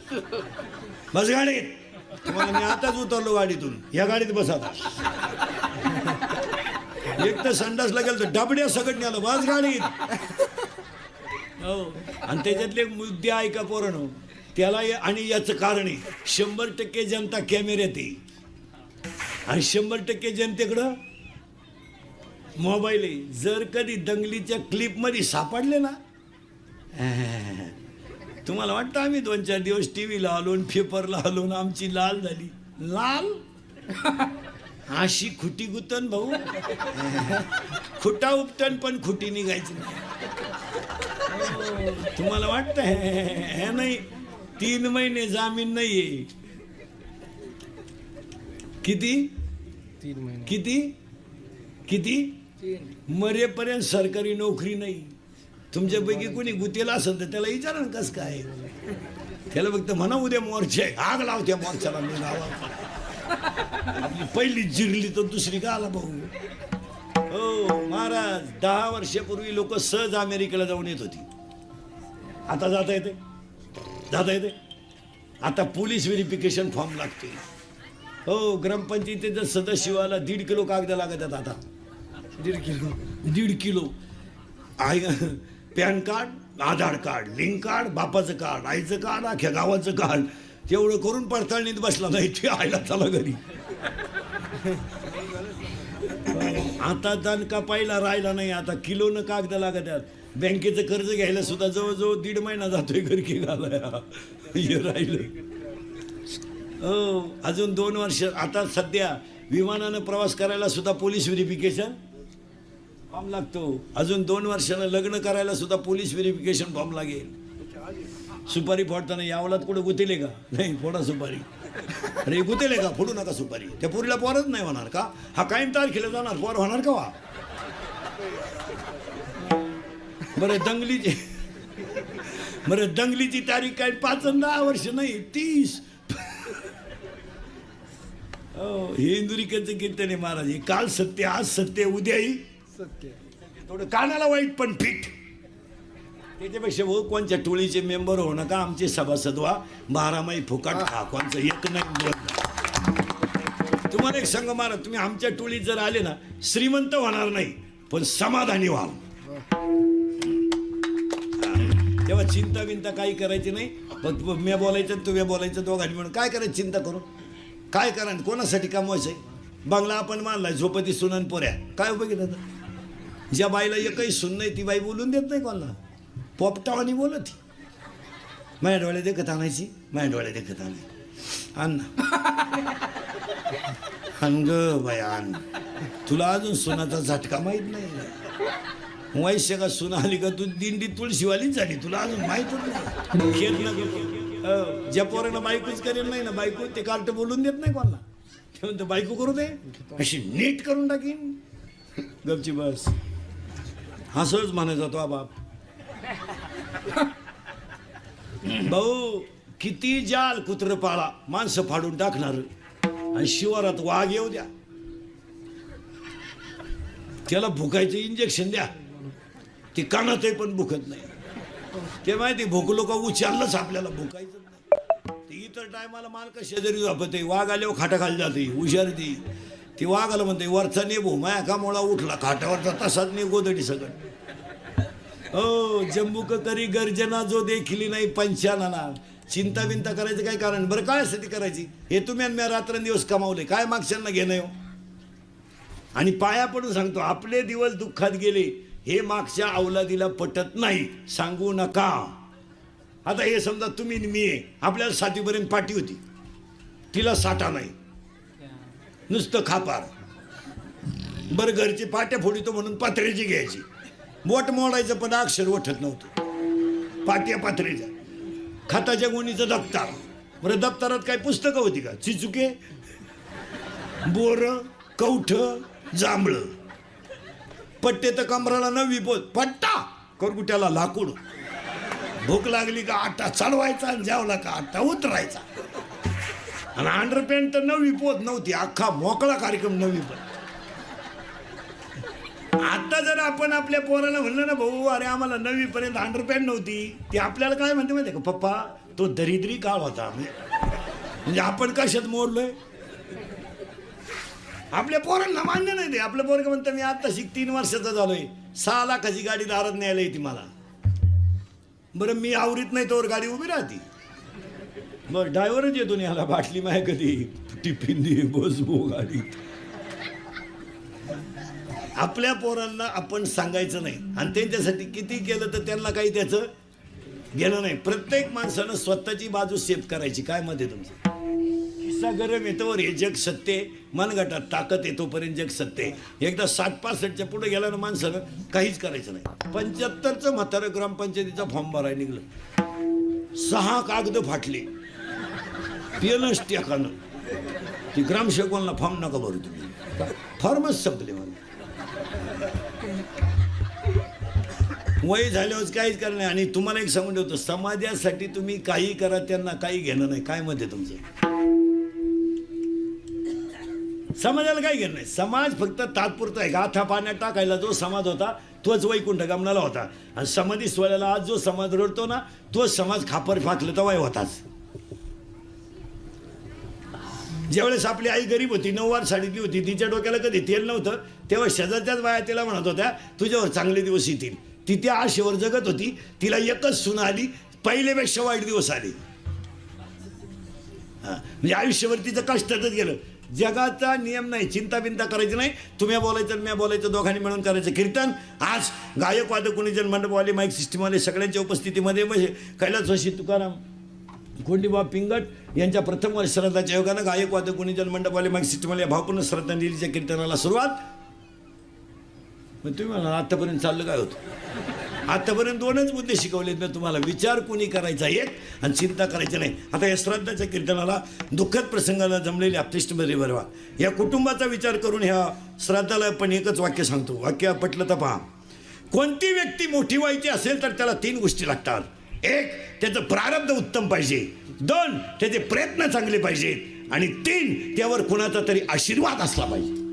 बस गाडीत तुम्हाला. मी आताच उतरलो गाडीतून, या गाडीत बसा. एक तर संडासला गेलो तर डबड्या सगळं आलं. बस गाडीत. हो, आणि त्याच्यातले मुद्दे ऐका पोरांनो. त्याला आणि याचं कारण आहे 100% जनता कॅमेऱ्यात आहे आणि 100% जनतेकडं मोबाईल आहे. जर कधी दंगलीच्या क्लिपमध्ये सापडले ना, तुम्हाला वाटतं आम्ही 2-4 दिवस टीव्हीला आलो, पेपरला आलो, आमची लाल झाली. लाल अशी खुटी गुतन भाऊ. खुटा उपटन पण खुटी निघायची नाही. तुम्हाला वाटतं हे नाही? 3 महिने जामीन नाहीये. किती? 3 महिने. किती किती? मरेपर्यंत सरकारी नोकरी नाही. तुमच्यापैकी कोणी गुतेला असेल तर त्याला विचारा ना कसं काय. त्याला फक्त म्हणा उद्या मोर्चे आहे, आग लावत्या मोर्चाला. मी गावात पहिली जिरली तर दुसरी का आला भाऊ. हो महाराज, 10 वर्षापूर्वी लोक सहज अमेरिकेला जाऊन येत होती. आता जाता येते. आता पोलीस व्हेरिफिकेशन फॉर्म लागते. हो, ग्रामपंचायतीच्या सदस्याला 1.5 किलो कागद लागतात. आता 1.5 किलो पॅन कार्ड, आधार कार्ड, लिंक कार्ड, बापाचं कार्ड, आईचं कार्ड, अख्ख्या गावाचं कार्ड. तेवढं करून पडताळणीत बसला नाही ते आयला चला घरी. आता दणका पहिला राहिला नाही. आता किलोनं कागद लागतात. बँकेचं कर्ज घ्यायला सुद्धा जवळजवळ 1.5 महिना जातोय घरकी घालाया. हे राहिलं. हो, अजून 2 वर्ष. आता सध्या विमानानं प्रवास करायला सुद्धा पोलीस व्हेरिफिकेशन फॉर्म लागतो. अजून 2 वर्षानं लग्न करायला सुद्धा पोलीस व्हेरिफिकेशन फॉर्म लागेल. सुपारी फोडताना यावलात कुठं गुतेले का? नाही, फोडा सुपारी. अरे गुतेले का? फोडू नका सुपारी. त्या पोरीला पोरच नाही होणार का? हा कायम तारखेला जाणार, पोर होणार का वा? बरं दंगलीची तारीख काय 5 आणि 10 वर्ष नाही, 30. हो, हे इंदुरीकरचं कीर्तन आहे महाराज. काल सत्य, आज सत्य, उद्याही सत्य. थोडं कानाला वाईट पण फिट. त्याच्यापेक्षा भाऊ कोणत्या टोळीचे मेंबर हो नका, आमचे सभासद व्हा. 12 माही फुकाट खा, कोणचं एक नाही. तुम्हाला एक सांग महाराज, तुम्ही आमच्या टोळीत जर आले ना, श्रीमंत होणार नाही पण समाधानी व्हाल. तेव्हा चिंता बिंता काही करायची नाही. फक्त मी बोलायचं, तुम्ही बोलायचं, दोघांनी म्हणून काय करायचं चिंता करू. काय करा, कोणासाठी कमवायचं आहे? बंगला आपण मानलाय झोपती सुनन पोऱ्या, काय बघितलं आता? ज्या बाईला एकही सुन नाही ती बाई बोलून देत नाही कोणाला, पोपटावानी बोलत. माझ्या डोळ्या देखत आणायची, माझ्या डोळ्या देखत आणायची. आण ग बाया आण. तुला अजून सुनाचा झटका माहीत नाही. वैश्य का सुना आली का तू दिंडी तुळशीवालीच झाली, तुला अजून माहीतच नाही. खेळ ना ज्या पोरांना बायकोच करेल नाही ना बायको, ते कार्ट बोलून देत नाही कोणाला. ते म्हणतो बायको करू दे, अशी नीट करून टाकीन. गपची बस. हसच म्हणायचा तो बाप. भाऊ किती जाल कुत्र पाळा, माणसं फाडून टाकणार. आणि शिवारात वाघ येऊ द्या, त्याला भुकायचं इंजेक्शन द्या, ती कानातही पण भुकत नाही. ते माहिती भुकलो का उचललंच आपल्याला, भुकायचं नाही. ते इतर टायमाला मालका शेजारी झोपते, वाघ आल्यावर खाटाखाली जाते हुशार ती वाघाला म्हणते वरचा नेबो, माया का मोळा उठला खाटावरचा तसाच ने गोदडी सगळं. हो जम्बूक करी गर्जना जो देखिली नाही पंचानाना. चिंता बिंता करायचं काय कारण? बरं काय असं ती करायची? हे तुम्ही आणि मी रात्रंदिवस कमावले, काय मागच्यांना घेणं हो? आणि पाया पडून सांगतो, आपले दिवस दुःखात गेले हे मागच्या अवलादीला पटत नाही, सांगू नका. आता हे समजा तुम्ही मी आहे, आपल्याला 7वीपर्यंत पाठी होती, तिला साठा नाही, नुसतं खापार. बरं घरची पाट्या फोडितो म्हणून पात्र्याची घ्यायची, बोट मोडायचं पण अक्षर वठत नव्हतं. पाट्या पात्रेच्या खताच्या गोणीचं दप्तर. बरं दप्तरात काय पुस्तकं होती का? चिचुके, बोर, कवठ, जांभळ. पट्टे तर कमराला 9वी पोत, पट्टा करकुट्याला लाकूड. भूक लागली का आटा चालवायचा, जेवला का आटा उतरायचा. आणि अंडरपॅन्ट तर 9वी पोत नव्हती, अख्खा मोकळा कार्यक्रम 9वी पोत. आता जर आपण आपल्या पोराला म्हणलं ना भाऊ अरे आम्हाला 9वीपर्यंत अंडरपॅन्ट नव्हती, ती आपल्याला काय म्हणते माहिती का? पप्पा तो दरिद्री काळ होता. म्हणजे आपण कशात मोडलोय? आपल्या पोरांना मान्य नाही ते. आपल्या पोरग म्हणतं मी आता 3 वर्षाचा झालोय, 6 लाखाची गाडी दारात न्यायला येते मला. बरं मी आवरीत नाही तोवर गाडी उभी राहते. बरं ड्रायव्हरच येतो न्यायला, बाटली माय कधी टिफिन दे बसवो गाडीत. आपल्या पोरांना आपण सांगायचं नाही, आणि त्यांच्यासाठी किती केलं तर त्यांना काही त्याचं घेणं नाही. प्रत्येक माणसानं स्वतःची बाजू सेफ करायची. काय मत आहे तुमचं? खिस्सा गरम येतोवर हे जग सत्य, मनगटात ताकद येतोपर्यंत जग सत्य. एकदा 60-65च्या पुढे गेला ना माणसानं काहीच करायचं नाही. 75चं म्हातारं ग्रामपंचायतीचा फॉर्म भरायला निघलं, 6 कागद फाटले, पियनच टाकानं. ती ग्रामसेवकांना फॉर्म नका भरू तुम्ही, फॉर्मच संपले. मला वय झाल्यावर काहीच करणार नाही. आणि तुम्हाला एक सांगून ठेवतो, समाजासाठी तुम्ही काही करा, त्यांना काही घेणं नाही. काय मत आहे तुमचं? समाजाला काही घेणं नाही. समाज फक्त तात्पुरता आहे. गाथा पाण्यात टाकायला जो समाज होता तोच वैकुंठ गमनाला होता. आणि समाधी सोहळ्याला आज जो समाज रडतो ना तोच समाज खापर फाकलं तर वय होताच. ज्यावेळेस आपली आई गरीब होती, 9 वार साडीतली होती, तिच्या डोक्याला कधी तेल नव्हतं, तेव्हा शेजारच्याच बाया तिला म्हणत होत्या तुझ्यावर चांगले दिवस येतील. ती त्या आशेवर जगत होती. तिला एकच सून आली, पहिल्यापेक्षा वाईट दिवस आले. म्हणजे आयुष्यभर तिचं कष्टातच गेलं. जगाचा नियम नाही, चिंता बिंता करायची नाही. तुम्ही बोलायचं मी बोलायचं, दोघांनी मिळून करायचं कीर्तन. आज गायक वादक कुणीजन मंडपवाले माईक सिस्टीमवाले सगळ्यांच्या उपस्थितीमध्ये कैलासवासी तुकाराम कोंडीबा पिंगट यांच्या प्रथम वर्ष श्राद्धाच्या योगानं गायक वादक गुणीजन मंडपवाले माईक सिस्टीमवाले भावपूर्ण श्रद्धांजलीच्या कीर्तनाला सुरुवात. मग तुम्ही म्हणा आतापर्यंत चाललं काय होतं? आतापर्यंत 2च मुद्दे शिकवलेत मी तुम्हाला. विचार कुणी करायचा एक, आणि चिंता करायची नाही. आता या श्राद्धाच्या कीर्तनाला दुःखद प्रसंगाला जमलेले आपतिष्ठमध्ये बरवा या कुटुंबाचा विचार करून ह्या श्राद्धाला पण एकच वाक्य सांगतो. वाक्य पटलं तर पहा. कोणती व्यक्ती मोठी व्हायची असेल तर त्याला 3 गोष्टी लागतात. 1 त्याचं प्रारब्ध उत्तम पाहिजे, 2 त्याचे प्रयत्न चांगले पाहिजेत, आणि 3 त्यावर कुणाचा तरी आशीर्वाद असला पाहिजे.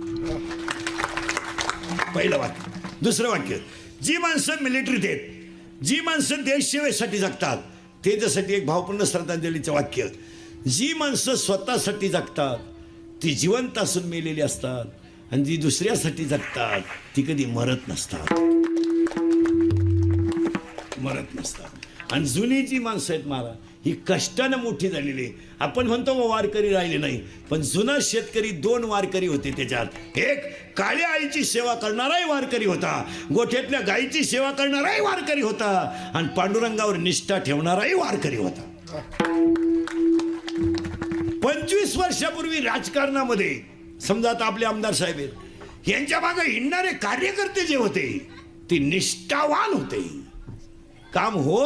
पहिलं वाक्य. दुसरं वाक्य, जी माणसं मिलिटरीत आहेत, जी माणसं देशसेवेसाठी जगतात, त्याच्यासाठी एक भावपूर्ण श्रद्धांजलीचं वाक्य. जी माणसं स्वतःसाठी जगतात ती जिवंत असून मेलेली असतात, आणि जी दुसऱ्यासाठी जगतात ती कधी मरत नसतात. आणि जुनी जी माणसं आहेत महाराज ही कष्टानं मोठी झालेली आहे. आपण म्हणतो वारकरी राहिले नाही, पण जुना शेतकरी 2 वारकरी होते त्याच्यात. एक काळ्या आईची सेवा करणाराही वारकरी होता, गोठ्यातल्या गायीची सेवा करणाराही वारकरी होता, आणि पांडुरंगावर निष्ठा ठेवणाराही वारकरी होता. 25 वर्षापूर्वी राजकारणामध्ये समजा आता आपले आमदार साहेब आहेत, यांच्या मागे हिंडणारे कार्यकर्ते जे होते ते निष्ठावान होते. काम हो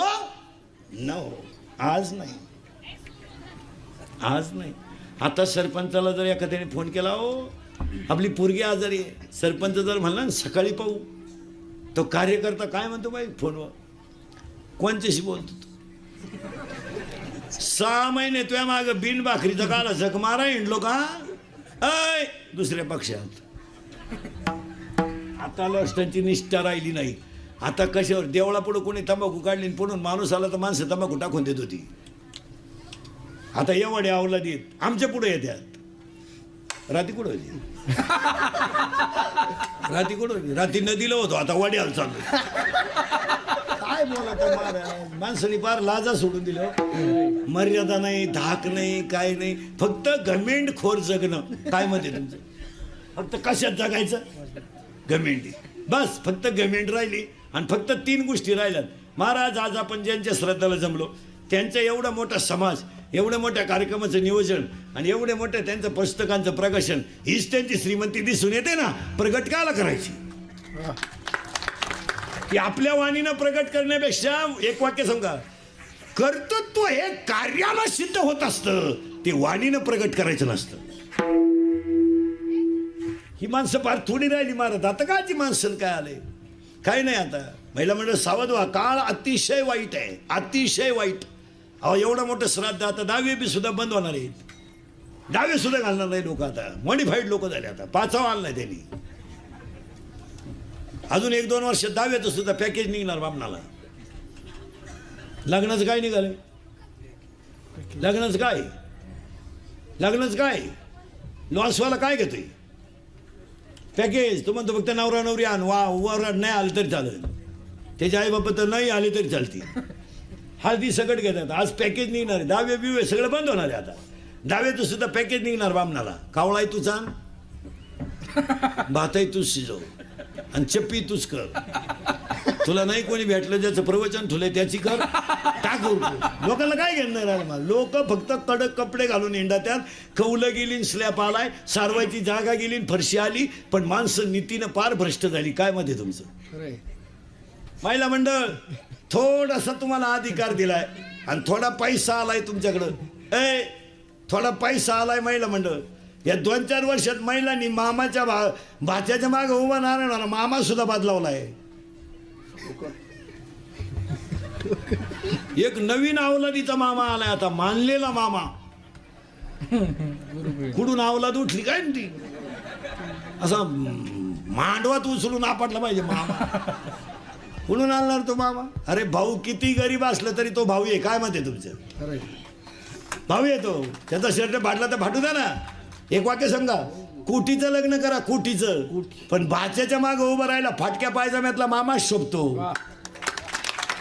न हो, आज नाही, आज नाही. आता सरपंचाला जर एखाद्याने फोन केला, हो आपली पोरगी आजारी आहे, सरपंच जर म्हणला ना सकाळी पाहू, तो कार्यकर्ता काय म्हणतो बाई फोनवर, कोणच्याशी बोलतो तू? 6 महिने तुझ्या माग बिन भाकरीचा काला झक मारा हिंडलो का अय दुसऱ्या पक्षात. आता लष्टांची निष्ठा राहिली नाही. आता कशावर देवळा पुढे कोणी तंबाखू काढली पुढून माणूस आला तर माणसं तंबाखू टाकून देत होती. आता एवढे आवला देत आमच्या पुढे येतात. राती कुठं होती? राती कुठं होती? राती नदीला होतो, आता वाड्याला चाललो. काय बोलत महाराज, माणसाने फार लाजा सोडून दिलं. मर्यादा नाही, धाक नाही, काय नाही, फक्त घमेंडखोर जगणं. काय म्हणते तुमचं? फक्त कशात जगायचं? घमेंडी. बस फक्त घमेंड राहिली आणि फक्त 3 गोष्टी राहिल्यात. महाराज आज आपण ज्यांच्या श्रद्धाला जमलो त्यांचा एवढा मोठा समाज, एवढ्या मोठ्या कार्यक्रमाचं नियोजन आणि एवढ्या मोठ्या त्यांचं पुस्तकांचं प्रकाशन, हीच त्यांची श्रीमंती दिसून येते ना. प्रगट काला करायची? की आपल्या वाणीनं प्रगट करण्यापेक्षा एक वाक्य सांगा, कर्तृत्व हे कार्याला सिद्ध होत असतं, ते वाणीनं प्रगट करायचं नसतं. ही माणसं फार थोडी राहिली महाराज. आता काची माणसं काय आले काय नाही. आता महिला मंडळ सावध व्हा, काळ अतिशय वाईट आहे, अतिशय वाईट. अहो एवढं मोठं श्राद्ध आता 10वी बी सुद्धा बंद होणार आहेत. 10वी सुद्धा घालणार नाही लोक. आता मॉडिफाईड लोक झाले. आता 5वा आणलाय त्यांनी. अजून 1-2 वर्ष 10वीचं सुद्धा पॅकेज निघणार बामणाला. लग्नाचं काय निघालं? लग्नाचं काय? लग्नाचं काय? लॉन्सवाला काय घेतोय? पॅकेज. तो म्हणतो फक्त नवरा नवरी आण, वर नाही आलं तरी चालेल, त्याच्या आई बाबा तर नाही आले तरी चालते. हळदी सगळं घेतात. आज पॅकेज निघणार आहे. 10वी बिवे सगळं बंद होणार आहे. आता 10वीचं सुद्धा पॅकेज निघणार बामणाला. कावळाही तूच आण, भातही तूच शिजव आणि चप्पी तूच कर. तुला नाही कोणी भेटलं ज्याचं प्रवचन ठुलंय त्याची कर, टाक. लोकांना काय घेणार आहे? लोक फक्त कडक कपडे घालून हिंडतात. कौलं गेली, स्लॅप आलाय, सारवायची जागा गेली, फरशी आली, पण माणसं नीतीनं पार भ्रष्ट झाली. काय मध्ये तुमचं? महिला मंडळ थोडासा तुम्हाला अधिकार दिलाय आणि थोडा पैसा आलाय तुमच्याकडं. थोडा पैसा आलाय महिला मंडळ. या 2-4 वर्षात महिलांनी मामाच्या भाच्याच्या मागे उभा नारायण मामा सुद्धा बदलावलाय. एक नवीन अवलादीचा मामा आलाय आता, मानलेला मामा. कुठून अवलाद उठली काय ती? असा मांडवात उचलून आपटला पाहिजे मामा. कुठून आणणार तो मामा? अरे भाऊ किती गरीब असलं तरी तो भाऊ आहे. काय म्हणते तुमचं? भाऊ येतो, त्याचा शर्ट फाटला तर फाटू द्या ना. एक वाक्य सांगा, कोटीचं लग्न करा, कोटीचं, पण भाच्याच्या मागे उभं राहिला फाटक्या पायजाम्यातला मामा शोभतो.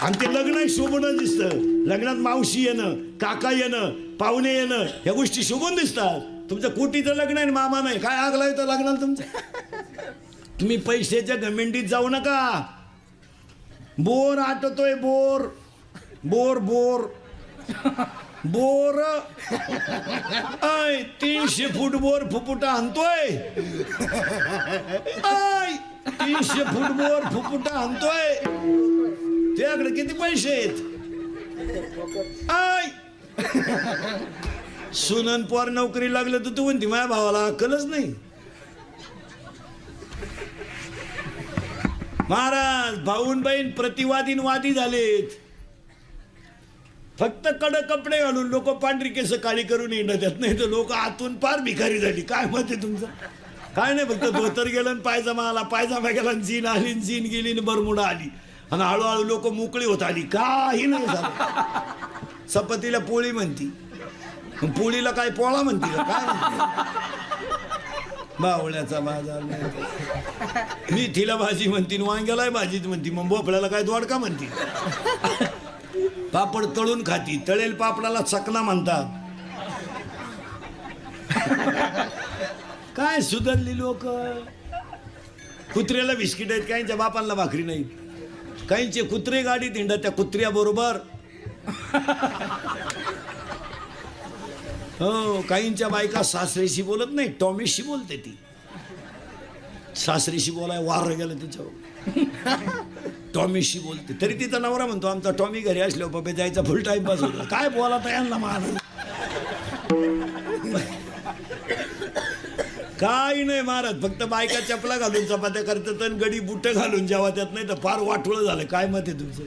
आणि ते लग्न शोभून दिसतं. लग्नात मावशी येणं, काका येणं, पाहुणे येणं, ह्या गोष्टी शोभून दिसतात. तुमचं कोटीचं लग्न आहे मामा नाही. काय आग लावतो लग्नाला तुमचं? तुम्ही पैशाच्या घमेंडीत जाऊ नका. बोर आटतोय, bore bore bore bore 300 foot bore फुफुटा आणतोय. 300 फूट बोर फुफुटा आणतोय. त्याकडे किती पैसे आहेत? सुनन पोर नोकरी लागलं तर तू म्हणती माझ्या भावाला अक्कलच नाही. महाराज भाऊन बहीण प्रतिवादीन वादी झालेत. फक्त कडक कपडे घालून लोक पांढरी केस काळी करून येणार नाही तर लोक आतून पार भिकारी झाली. काय मत आहे तुमचं? काय नाही, फक्त धोतर गेलं आणि पायजामा आला, पायजामा गेला, जीन आली, जीन गेली आणि बरमुडा आली आणि हळूहळू लोक मोकळी होत आली. काही नाही झालं. चपातीला पोळी म्हणती, पोळीला काय पोळा म्हणती का? काय म्हणते? बावळ्याचा बाजार नाही. मेथीला भाजी म्हणती, वांग्याला भाजीच म्हणती, मग भोपळ्याला काय दोडका म्हणती. पापड तळून खाती, तळेल पापडाला चकना म्हणतात. काय सुधारली लोक. कुत्र्याला बिस्किट आहेत, काहींच्या बापांना भाकरी नाही. काहींचे कुत्रे गाडीत हिंडत त्या कुत्र्या बरोबर. हो, काहींच्या बायका सासरेशी बोलत नाही, टॉमीशी बोलते. ती सासरीशी बोलाय वार गेलं तिच्यावर. टॉमीशी बोलते. तरी तिचा नवरा म्हणतो आमचा टॉमी घरी असल्यावर पप्पे जायचा फुल टाइम पास होतो. काय बोला यांना मान. काही नाही महाराज, फक्त बायका चपला घालून चपात्या करतात आणि गडी बुट घालून जेव्हा त्यात नाही तर फार वाटोळं झालं. काय मत आहे तुमचं?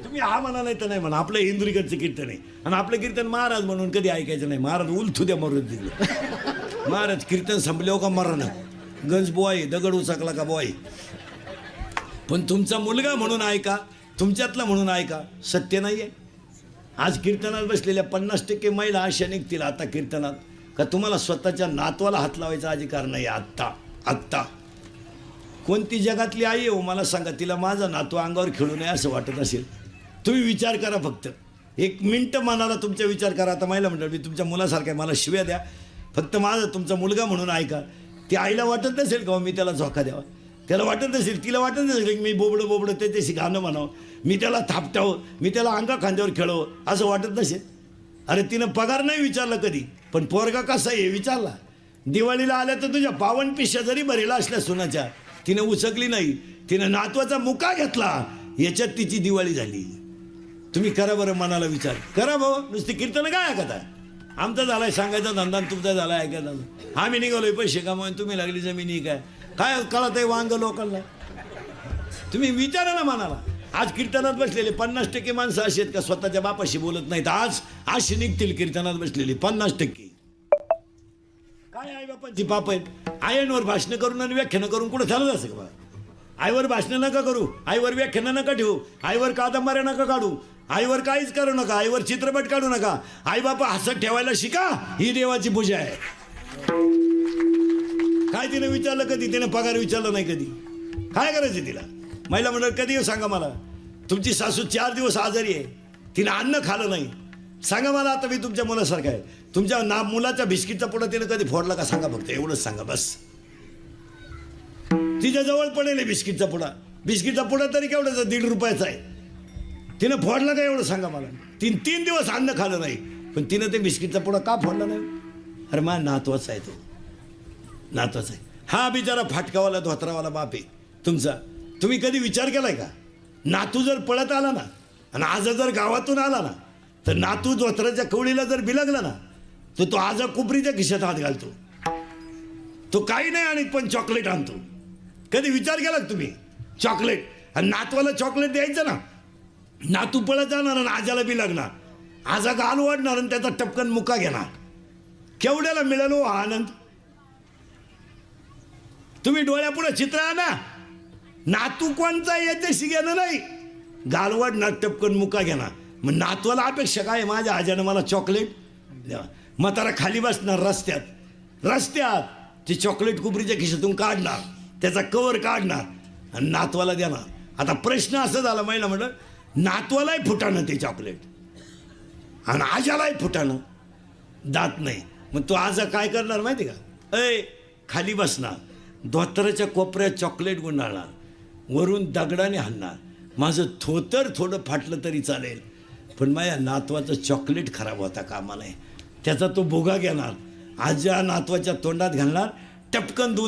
तुम्ही हा म्हणा नाही तर नाही म्हणा. आपलं इंद्रिकडचं कीर्तन आहे आणि आपलं कीर्तन महाराज म्हणून कधी ऐकायचं नाही. महाराज उलथू द्या मरून दिलं. महाराज कीर्तन संपल्यावर का मरण. गंज बोय दगड उचकला का बोय. पण तुमचा मुलगा म्हणून ऐका, तुमच्यातला म्हणून ऐका. सत्य नाही आहे. आज कीर्तनात बसलेल्या 50% महिला अशा निघतील आता कीर्तनात का तुम्हाला स्वतःच्या नातवाला हात लावायचा अधिकार नाही. आत्ता कोणती जगातली आई आहे हो मला सांगा, तिला माझा नातू अंगावर खेळू नये असं वाटत असेल? तुम्ही विचार करा, फक्त 1 मिनिट मनाला तुमचा विचार करा. आता महिला म्हणतात मी तुमच्या मुलासारखं आहे, मला शिव्या द्या, फक्त माझा तुमचा मुलगा म्हणून ऐका. ती आईला वाटत नसेल का मी त्याला झोका द्यावा? त्याला वाटत नसेल, तिला वाटत नसेल की मी बोबडं त्याच्याशी गाणं म्हणावं, मी त्याला थापटावं, मी त्याला अंगा खांद्यावर खेळावं असं वाटत नसेल? अरे तिनं पगार नाही विचारला कधी, पण पोरगा कसा आहे विचारला. दिवाळीला आल्या तर तुझ्या 52 पिशा जरी भरेला असल्या सोनाच्या तिनं उचकली नाही. तिनं नातवाचा मुका घेतला, याच्यात तिची दिवाळी झाली. तुम्ही करा बरं, मनाला विचार करा भाऊ. नुसती कीर्तन काय ऐकता? आमचा झालाय सांगायचा धंदा, तुमचा झालाय ऐकायचा. आम्ही निघालोय पैसे कमावून, तुम्ही लागली जमिनी काय कळत आहे वांग लोकांना? तुम्ही विचारा ना मनाला. आज कीर्तनात बसलेले 50% माणसं अशी आहेत का स्वतःच्या बापाशी बोलत नाहीत? आज अशी निघतील कीर्तनात बसलेली 50%. काय आई बापांची पाप आहेत? आयांवर भाषण करून आणि व्याख्यानं करून कुठं चालत असं का? आईवर भाषणं नका करू, आईवर व्याख्यानं नका ठेवू, आईवर कादंबऱ्या नका काढू, आईवर काहीच करू नका, आईवर चित्रपट काढू नका. आई बापा हसत ठेवायला शिका, ही देवाची पूजा आहे. काय तिने विचारलं कधी? तिने पगार विचारला नाही कधी. काय करायचं तिला? महिला मंडळ कधी सांगा मला. तुमची सासू 4 दिवस आजारी आहे, तिनं अन्न खाल्लं नाही. सांगा मला आता मी तुमच्या मुलासारखं आहे. तुमच्या मुलाच्या बिस्किटचा पुडा तिनं कधी फोडला का सांगा फक्त. एवढंच सांगा बस. तिच्या जवळ पडेल बिस्किटचा पुडा. बिस्किटचा पुडा तरी केवढ्याचा? 1.5 रुपयाचा आहे. तिनं फोडला का एवढं सांगा मला. 3 दिवस अन्न खाल्लं नाही, पण तिनं ते बिस्किटचा पुडा का फोडला नाही? अरे माझा नातवाचा आहे तो, नातवाचा आहे. हा बिचारा फाटकावाला धोत्रावाला बाप आहे तुमचा. तुम्ही कधी विचार केलाय का? नातू जर पळत आला ना आणि आज जर गावातून आला ना तर नातू धोत्राच्या कवळीला जर बिलगला ना तर तो आज कुपरीच्या खिशात हात घालतो. तो काही नाही आणि पण चॉकलेट आणतो. कधी विचार केला का तुम्ही? चॉकलेट. आणि नातवाला चॉकलेट द्यायचं ना, नातू पळत जाणार आणि आजाला बिलगणार, आजा गाल वाढणार आणि त्याचा टपकन मुका घेणार. केवढ्याला मिळालो हा आनंद? तुम्ही डोळ्यापुढे चित्र आणा. नातू कोणचा याच्याशी घेणं नाही, गालवाड ना टपकन मुका घेणार. मग नातवाला अपेक्षा काय? माझ्या आजानं मला चॉकलेट द्या. म्हातारा खाली बसणार रस्त्यात ते चॉकलेट कुपरीच्या खिशातून काढणार, त्याचा कवर काढणार आणि नातवाला देणार. आता प्रश्न असं झाला महिला म्हणलं, नातवालाही फुटाणं ते चॉकलेट आणि आजालाही फुटाणं, दात नाही. मग तो आजा काय करणार माहिती का? खाली बसणार, धोत्राच्या कोपऱ्यात चॉकलेट गुंडाळणार, वरून दगडाने हाणणार. माझं थोतर थोडं फाटलं तरी चालेल, पण माझ्या नातवाचं चॉकलेट खराब होता कामा नये. त्याचा तो भोगा घेणार, आजा नातवाच्या तोंडात घालणार, टपकन दूध